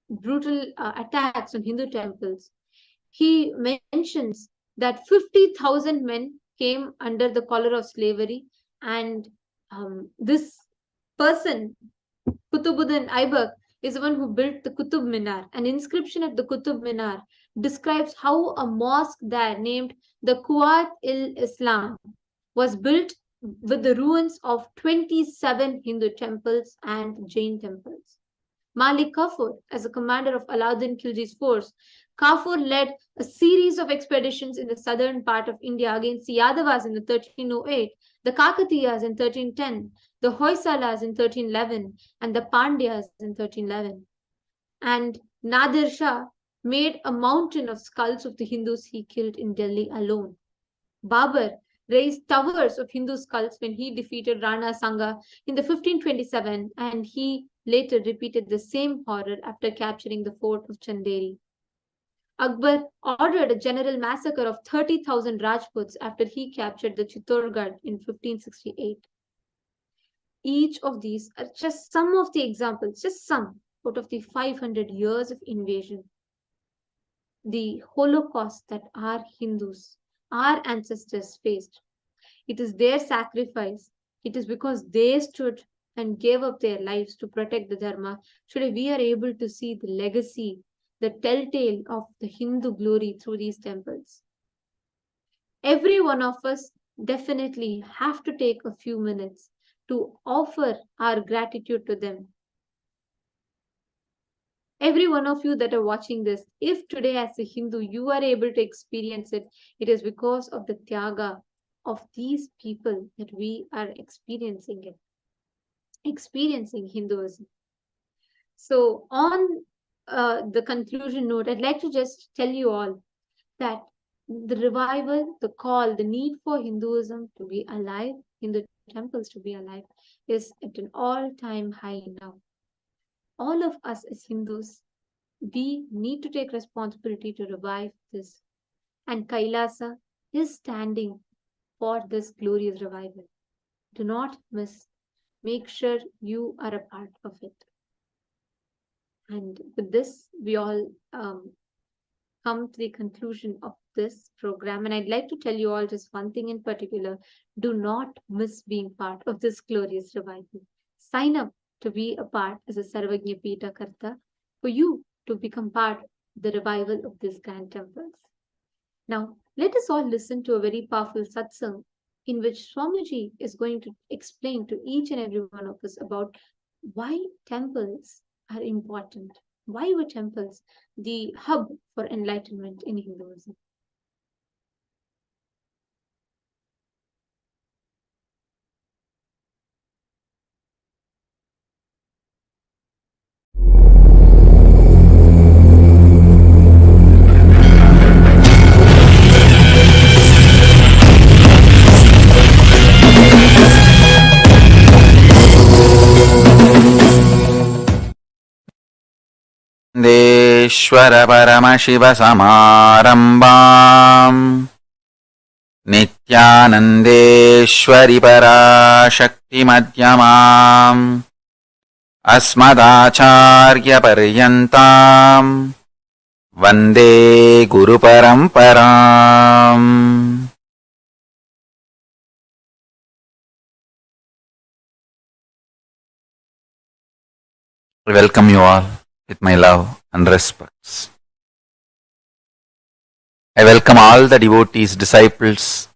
brutal attacks on Hindu temples, he mentions that 50,000 men came under the collar of slavery, and this person, Qutbuddin Aibak, is the one who built the Qutub Minar. An inscription at the Qutub Minar describes how a mosque there named the Quwat-il-Islam was built with the ruins of 27 Hindu temples and Jain temples. Malik Kafur, as a commander of Alauddin Khilji's force, Kafur led a series of expeditions in the southern part of India against the Yadavas in 1308, the Kakatiyas in 1310, the Hoysalas in 1311, and the Pandyas in 1311. And Nadir Shah made a mountain of skulls of the Hindus he killed in Delhi alone. Babur raised towers of Hindu skulls when he defeated Rana Sanga in the 1527, and he later repeated the same horror after capturing the fort of Chanderi. Akbar ordered a general massacre of 30,000 Rajputs after he captured the Chittorgarh in 1568. Each of these are just some of the examples, just some out of the 500 years of invasion. The Holocaust that our Hindus, our ancestors faced. It is their sacrifice. It is because they stood and gave up their lives to protect the Dharma. Today we are able to see the legacy, the telltale of the Hindu glory through these temples. Every one of us definitely have to take a few minutes to offer our gratitude to them. Every one of you that are watching this, if today as a Hindu you are able to experience it, it is because of the Tyaga of these people that we are experiencing it, experiencing Hinduism. So on the conclusion note, I'd like to just tell you all that the revival, the call, the need for Hinduism to be alive, Hindu temples to be alive, is at an all-time high now. All of us as Hindus, we need to take responsibility to revive this. And KAILASA is standing for this glorious revival. Do not miss. Make sure you are a part of it. And with this, we all come to the conclusion of this program. And I'd like to tell you all just one thing in particular. Do not miss being part of this glorious revival. Sign up to be a part as a Sarvagnya Pita Karta for you to become part of the revival of these grand temples. Now, let us all listen to a very powerful satsang in which Swamiji is going to explain to each and every one of us about why temples are important. Why were temples the hub for enlightenment in Hinduism? Paramashiva-Samarambam Nithyanandeshwari Parashakti-Madhyamam Asmadacharya-Paryantam Vande Guru-Paramparam. I welcome you all with my love and respects. I welcome all the devotees, disciples,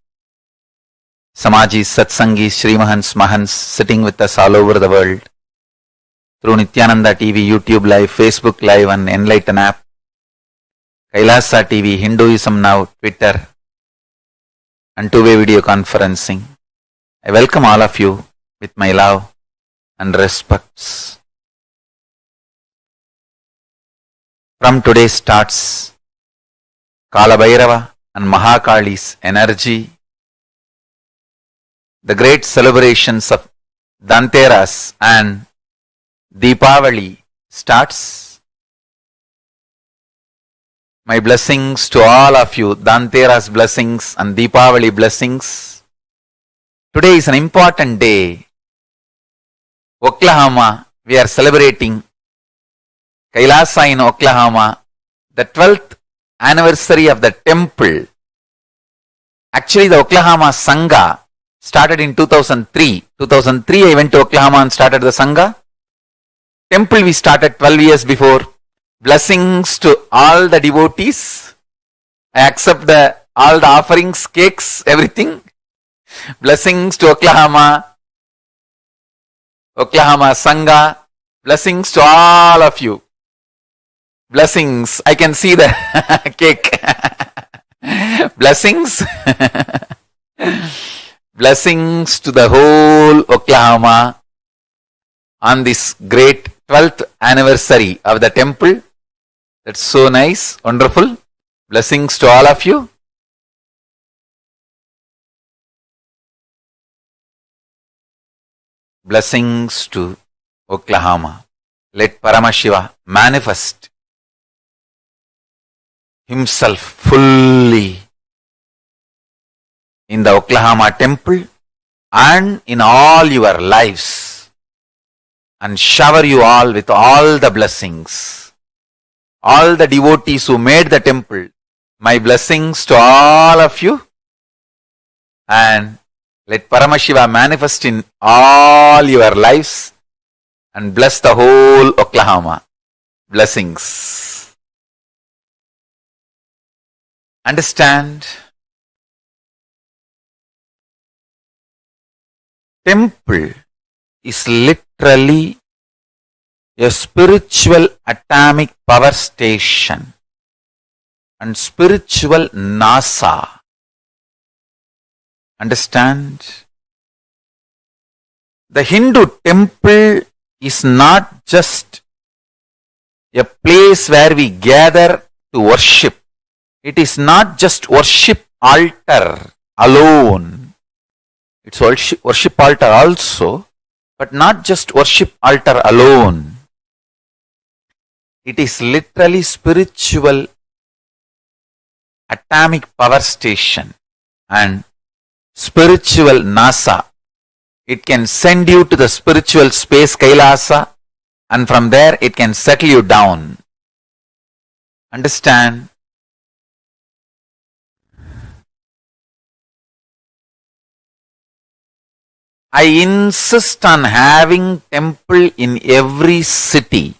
Swamijis, Satsangis, Srimahans, Mahans sitting with us all over the world through Nithyananda TV, YouTube Live, Facebook Live and Enlighten app, KAILASA TV, Hinduism Now, Twitter and two-way video conferencing. I welcome all of you with my love and respects. From today starts Kala Bhairava and Mahakali's energy. The great celebrations of Dhanteras and Deepavali starts. My blessings to all of you, Dhanteras blessings and Deepavali blessings. Today is an important day. Oklahoma, we are celebrating KAILASA in Oklahoma, the 12th anniversary of the temple. Actually, the Oklahoma Sangha started in 2003. 2003, I went to Oklahoma and started the Sangha. Temple we started 12 years before. Blessings to all the devotees. I accept all the offerings, cakes, everything. Blessings to Oklahoma Sangha. Blessings to all of you. Blessings. I can see the cake. Blessings. Blessings to the whole Oklahoma on this great 12th anniversary of the temple. That's so nice, wonderful. Blessings to all of you. Blessings to Oklahoma. Let Paramashiva manifest himself fully in the Oklahoma temple and in all your lives and shower you all with all the blessings. All the devotees who made the temple, my blessings to all of you, and let Paramashiva manifest in all your lives and bless the whole Oklahoma. Blessings. Understand? Temple is literally a spiritual atomic power station and spiritual NASA. Understand? The Hindu temple is not just a place where we gather to worship. It is not just worship altar alone. It's worship altar also, but not just worship altar alone. It is literally spiritual atomic power station and spiritual NASA. It can send you to the spiritual space KAILASA and from there it can settle you down. Understand? I insist on having temple in every city.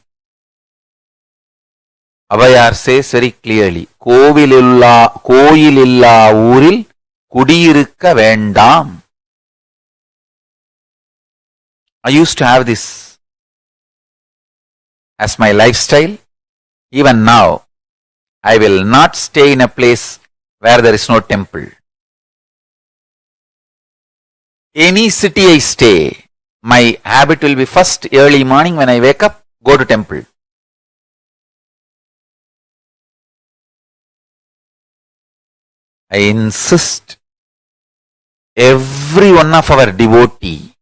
Avayar says very clearly, Koyililla uril kudiyirukka vendam. I used to have this as my lifestyle. Even now, I will not stay in a place where there is no temple. Any city I stay, my habit will be first early morning when I wake up, go to temple. I insist every one of our devotee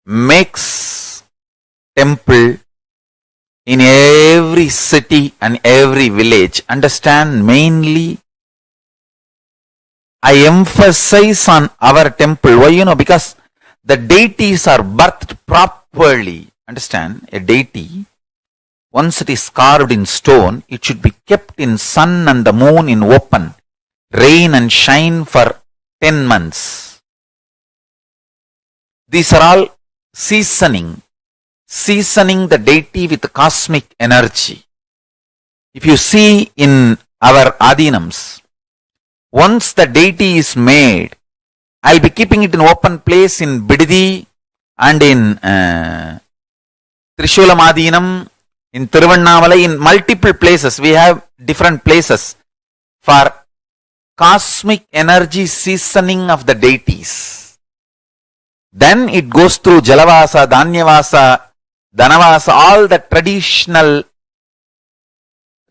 makes temple in every city and every village. Understand, mainly I emphasize on our temple. Why? Because the deities are birthed properly. Understand, a deity, once it is carved in stone, it should be kept in sun and the moon in open, rain and shine for 10 months. These are all seasoning the deity with cosmic energy. If you see in our Adinams, once the deity is made, I'll be keeping it in open place in Bididi and in Trishulam Adinam, in Tiruvannamalai, in multiple places. We have different places for cosmic energy seasoning of the deities. Then it goes through Jalavasa, Dhanyavasa, Dhanavasa, all the traditional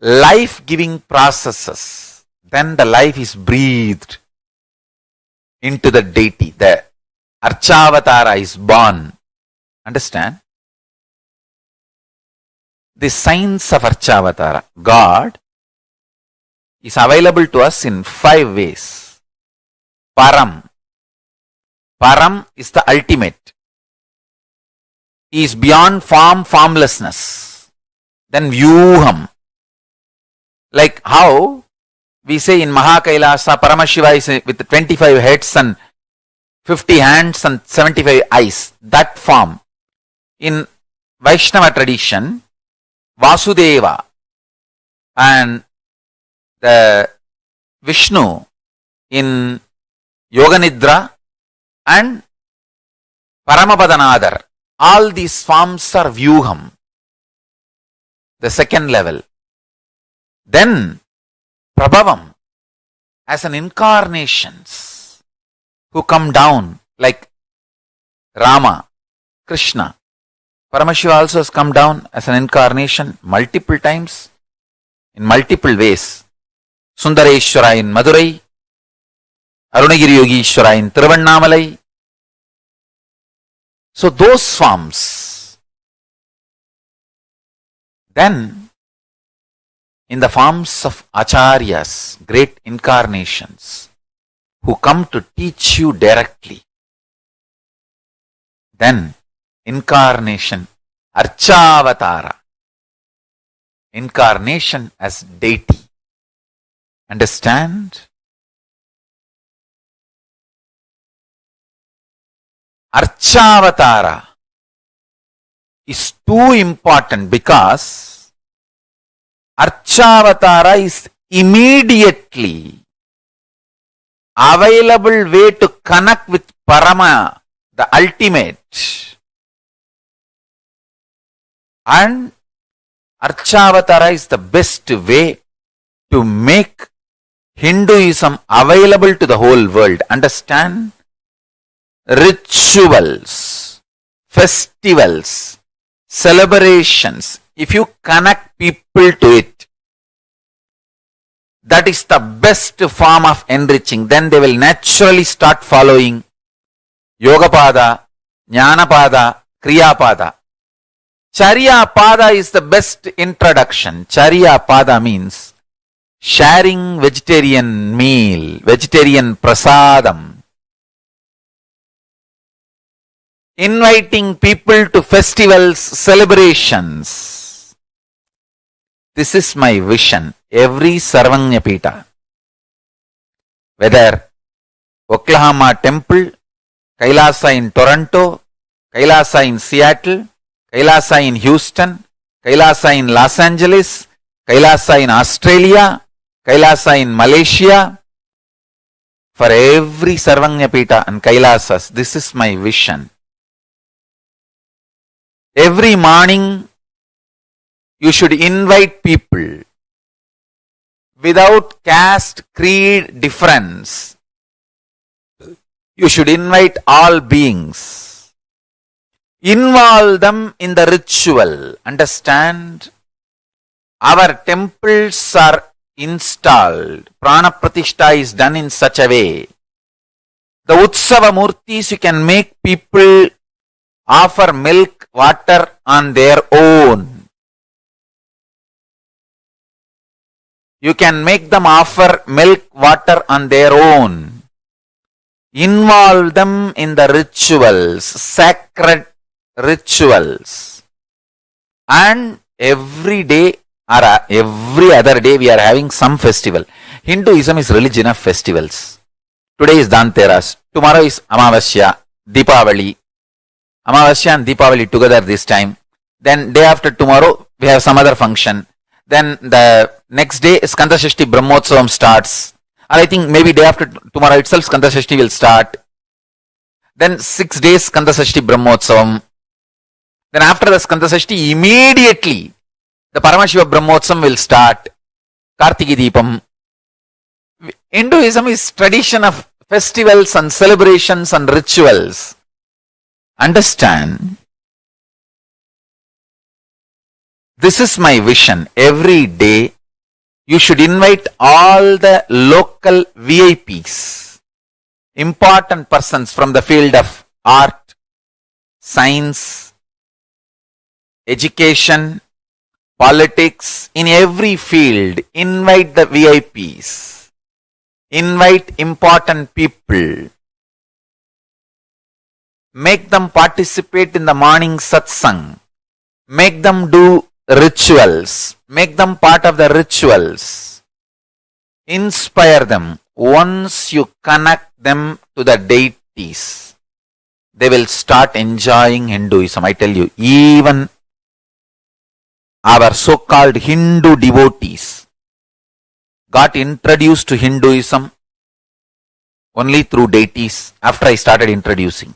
life-giving processes. Then the life is breathed into the deity. The Archavatara is born. Understand? The signs of Archavatara. God is available to us in 5 ways. Param. Param is the ultimate. He is beyond form, formlessness. Then Vyuham. Like how we say in KAILASA, Paramashiva is with 25 heads and 50 hands and 75 eyes. That form. In Vaishnava tradition, Vasudeva and the Vishnu in Yoga Nidra and Paramapadanadar. All these forms are Vyuham, the second level. Then Prabhavam as an incarnations who come down like Rama, Krishna. Paramashiva also has come down as an incarnation multiple times in multiple ways. Sundareshwara in Madurai, Arunagiri Yogishwara in Tiruvannamalai. So those forms. Then in the forms of acharyas, great incarnations who come to teach you directly. Then incarnation, Archavatara, incarnation as deity. Understand? Archavatara is too important because Archavatara is immediately available way to connect with Parama, the ultimate. And Archavatara is the best way to make Hinduism available to the whole world. Understand? Rituals, festivals, celebrations, if you connect people to it, that is the best form of enriching. Then they will naturally start following Yogapada, Jnanapada, Kriyapada. Charyapada is the best introduction. Charyapada means sharing vegetarian meal, vegetarian prasadam. Inviting people to festivals, celebrations. This is my vision. Every Sarvanyapita, whether Oklahoma Temple, KAILASA in Toronto, KAILASA in Seattle, KAILASA in Houston, KAILASA in Los Angeles, KAILASA in Australia, KAILASA in Malaysia, for every Sarvanyapita and KAILASAs, this is my vision. Every morning, you should invite people without caste, creed, difference. You should invite all beings. Involve them in the ritual. Understand? Our temples are installed. Prana Pratishta is done in such a way. The Utsava Murtis, you can make people offer milk, water on their own. You can make them offer milk, water on their own. Involve them in the rituals, sacred rituals. And every day or every other day we are having some festival. Hinduism is religion of festivals. Today is Dhanteras. Tomorrow is Amavasya, Deepavali. Amavasya and Deepavali together this time. Then day after tomorrow we have some other function. Then the next day Skanda Shashti Brahmotsavam starts. Or I think maybe day after tomorrow itself Skanda Shashti will start. Then 6 days Skanda Shashti Brahmotsavam. Then after the Skanda Shashti, immediately the Paramashiva Brahmotsavam will start. Kartiki Deepam. Hinduism is tradition of festivals and celebrations and rituals. Understand? This is my vision. Every day you should invite all the local VIPs, important persons from the field of art, science, education, politics, in every field. Invite the VIPs. Invite important people. Make them participate in the morning satsang. Make them do rituals. Make them part of the rituals. Inspire them. Once you connect them to the deities, they will start enjoying Hinduism. I tell you, even our so-called Hindu devotees got introduced to Hinduism only through deities after I started introducing.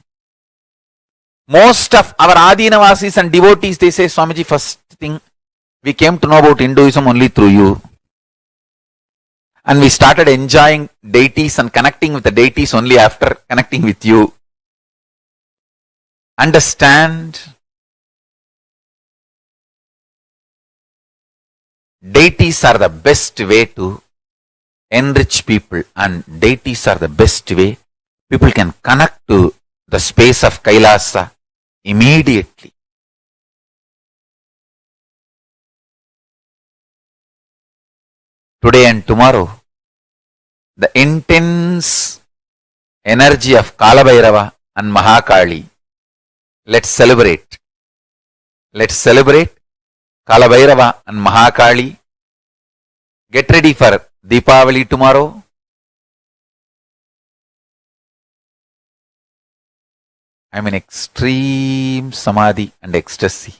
Most of our Adinavasis and devotees, they say, Swamiji, first thing, we came to know about Hinduism only through you. And we started enjoying deities and connecting with the deities only after connecting with you. Understand? Deities are the best way to enrich people, and deities are the best way people can connect to the space of Kailasa immediately. Today and tomorrow, the intense energy of Kalabhairava and Mahakali, let's celebrate. Let's celebrate Kalabhairava and Mahakali. Get ready for Deepavali tomorrow. I'm in extreme samadhi and ecstasy.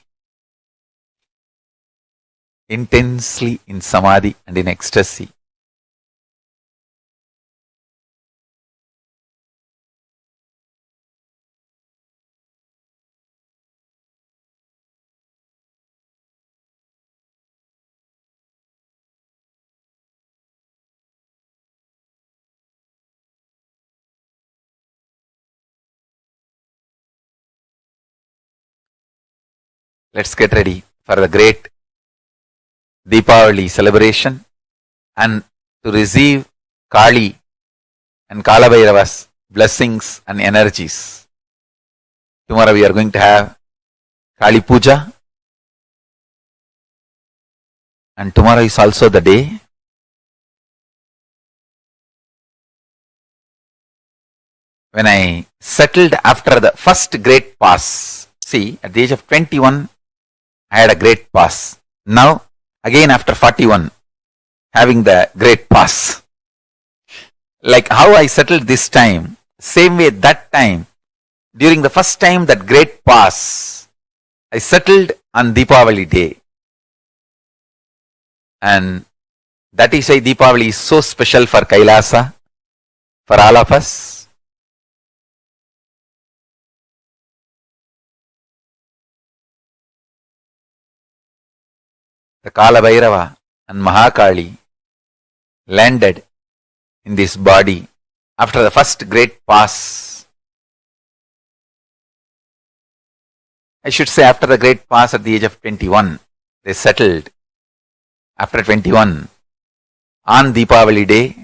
Intensely in samadhi and in ecstasy. Let's get ready for the great Deepavali celebration and to receive Kali and Kalabhairava's blessings and energies. Tomorrow we are going to have Kali Puja, and tomorrow is also the day when I settled after the first great pass. See, at the age of 21, I had a great pass. Now, again after 41, having the great pass. Like how I settled this time, same way that time, during the first time that great pass, I settled on Deepavali day. And that is why Deepavali is so special for Kailasa, for all of us. The Kalabhairava and Mahakali landed in this body after the first great pass. I should say after the great pass at the age of 21, they settled after 21 on Deepavali day.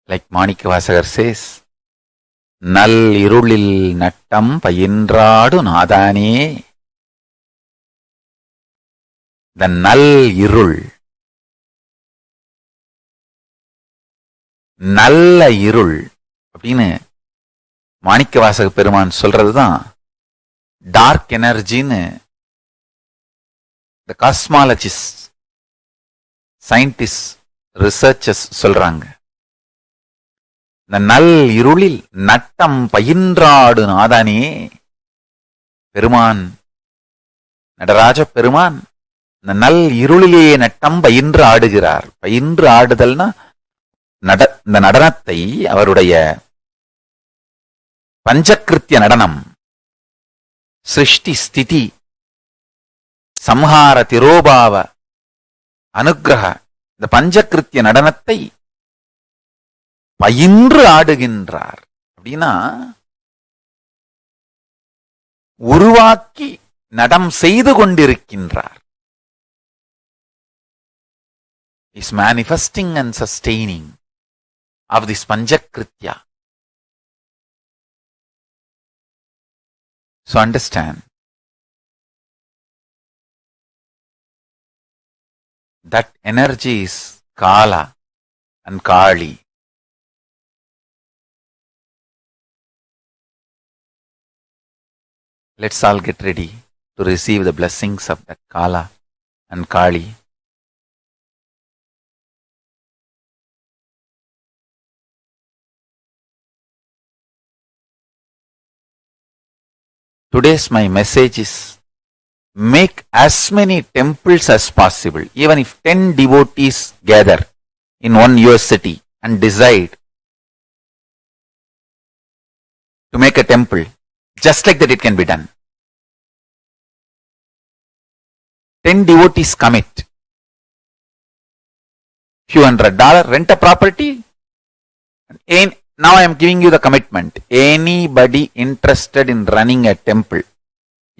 Like Manikavasagar says, Nal irulil nattam payinradu nadane. The null irul. நல்ல இருள் அப்படின்னு மாணிக்கவாசக பெருமான் சொல்றதுதான் dark எனர்ஜின்னு the cosmologist, scientist, researchers சொல்றாங்க. இந்த நல் இருளில் நட்டம் பயின்றாடு நாதானே பெருமான், நடராஜ பெருமான் இந்த நல் இருளிலேயே நட்டம் பயின்று ஆடுகிறார். பயின்று ஆடுதல்னா இந்த நடனத்தை அவருடைய பஞ்சகிருத்திய நடனம், சிருஷ்டி ஸ்திதி சம்ஹார திரோபாவ அனுக்கிரக, இந்த பஞ்சகிருத்திய நடனத்தை பயின்று ஆடுகின்றார். அப்படின்னா உருவாக்கி நடம் செய்து கொண்டிருக்கின்றார். is manifesting and sustaining of this Panchakritya. So understand that energy is Kala and Kali. Let's all get ready to receive the blessings of that Kala and Kali. Today's my message is, make as many temples as possible. Even if 10 devotees gather in one US city and decide to make a temple, just like that it can be done. 10 devotees commit. Few $100, rent a property. Now I am giving you the commitment. Anybody interested in running a temple,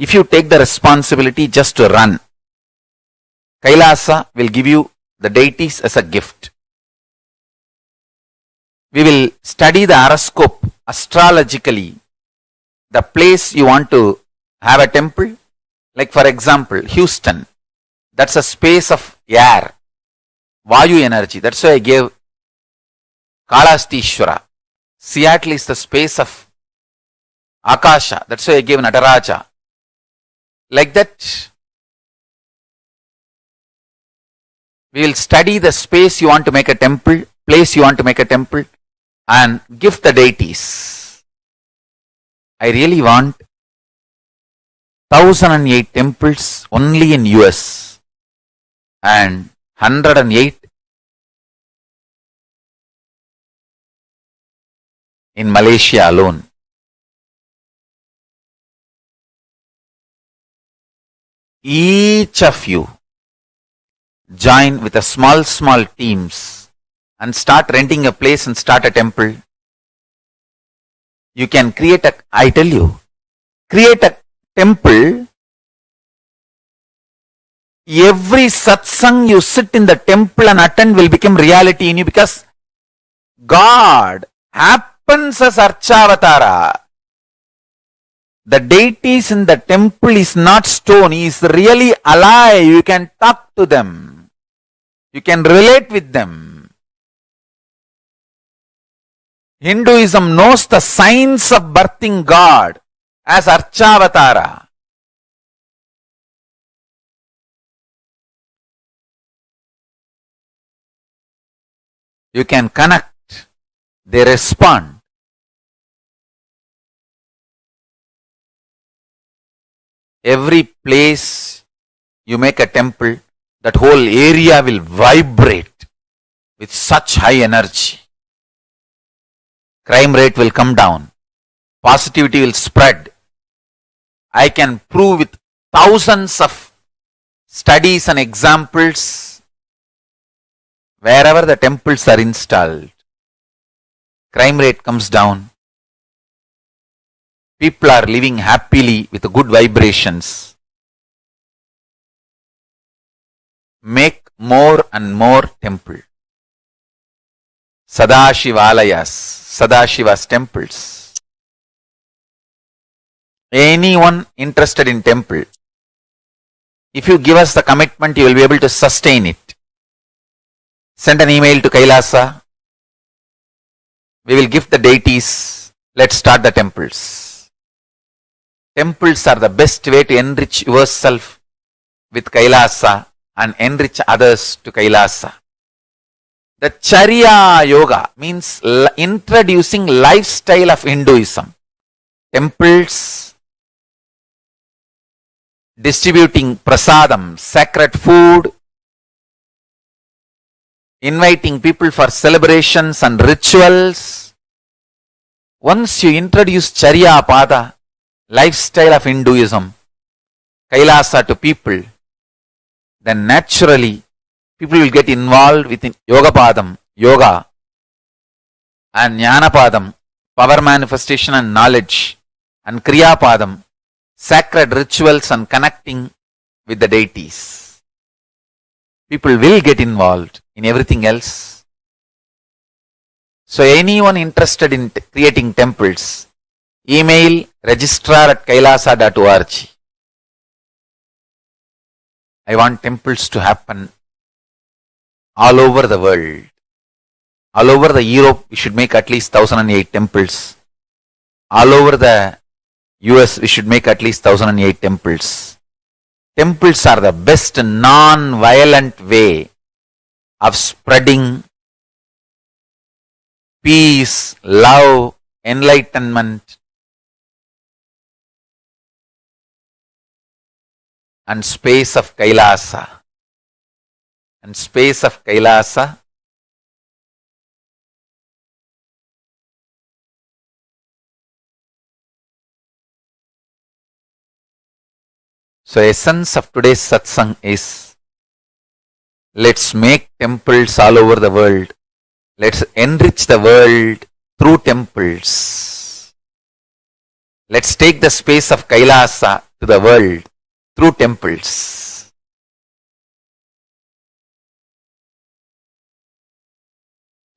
if you take the responsibility just to run, KAILASA will give you the deities as a gift. We will study the horoscope astrologically, the place you want to have a temple. Like for example, Houston, that's a space of air, Vayu energy. That's why I gave Kalastishwara. Seattle is the space of Akasha. That's why I gave Nataraja. Like that, we will study the space you want to make a temple, place you want to make a temple, and give the deities. I really want 1008 temples only in US and 108 in Malaysia alone. Each of you join with a small teams and start renting a place and start a temple. You can create I tell you, create a temple. Every satsang you sit in the temple and attend will become reality in you, because God happens as Archavatara. The deities in the temple is not stone, he is really alive. You can talk to them. You can relate with them. Hinduism knows the science of birthing God as Archavatara. You can connect. They respond. Every place you make a temple, that whole area will vibrate with such high energy. Crime rate will come down. Positivity will spread. I can prove with thousands of studies and examples. Wherever the temples are installed, crime rate comes down. People are living happily with good vibrations. Make more and more temple. Sadashivalayas, Sadashiva's temples. Anyone interested in temple, if you give us the commitment, you will be able to sustain it. Send an email to KAILASA. We will give the deities. Let's start the temples. Temples are the best way to enrich yourself with KAILASA and enrich others to KAILASA. The Charya Yoga means introducing lifestyle of Hinduism. Temples, distributing prasadam, sacred food, inviting people for celebrations and rituals. Once you introduce Charya Pada, lifestyle of Hinduism, KAILASA to people, then naturally people will get involved with Yoga Padam, Yoga, and Jnana Padam, power manifestation and knowledge, and Kriya Padam, sacred rituals and connecting with the deities. People will get involved in everything else. So anyone interested in creating temples, email registrar@kailasa.org. I want temples to happen all over the world. All over the Europe, we should make at least 1008 temples. All over the US, we should make at least 1008 temples. Temples are the best non-violent way of spreading peace, love, enlightenment, and space of KAILASA. And space of KAILASA so essence of today's satsang is, let's make temples all over the world. Let's enrich the world through temples. Let's take the space of KAILASA to the world through temples.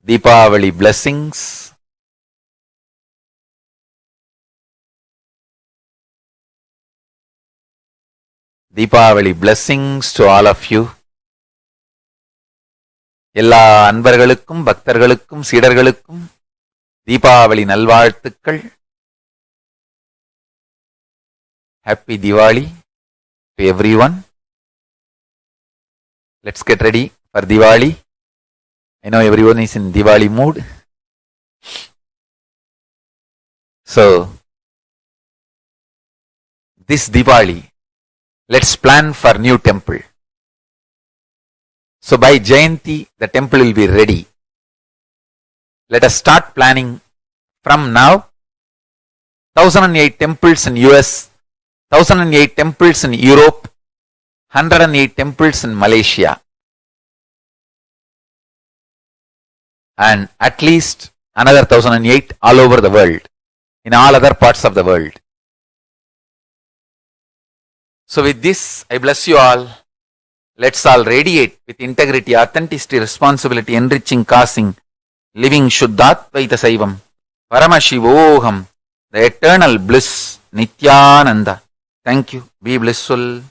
Deepavali blessings. Deepavali blessings to all of you. எல்லா அன்பர்களுக்கும் பக்தர்களுக்கும் சீடர்களுக்கும் தீபாவளி நல்வாழ்த்துக்கள். Happy Diwali to everyone. Let's get ready for Diwali. I know everyone is in Diwali mood. So, this Diwali, let's plan for new temple. So by Jayanti, the temple will be ready. Let us start planning from now. 1008 temples in US, 1008 temples in Europe, 108 temples in Malaysia. And at least another 1008 all over the world, in all other parts of the world. So with this, I bless you all. Let's all radiate with integrity, authenticity, responsibility, enriching, causing, living Shuddhatvaita Saivam, Paramashivoham, the eternal bliss, Nithyananda. Thank you. Be blissful.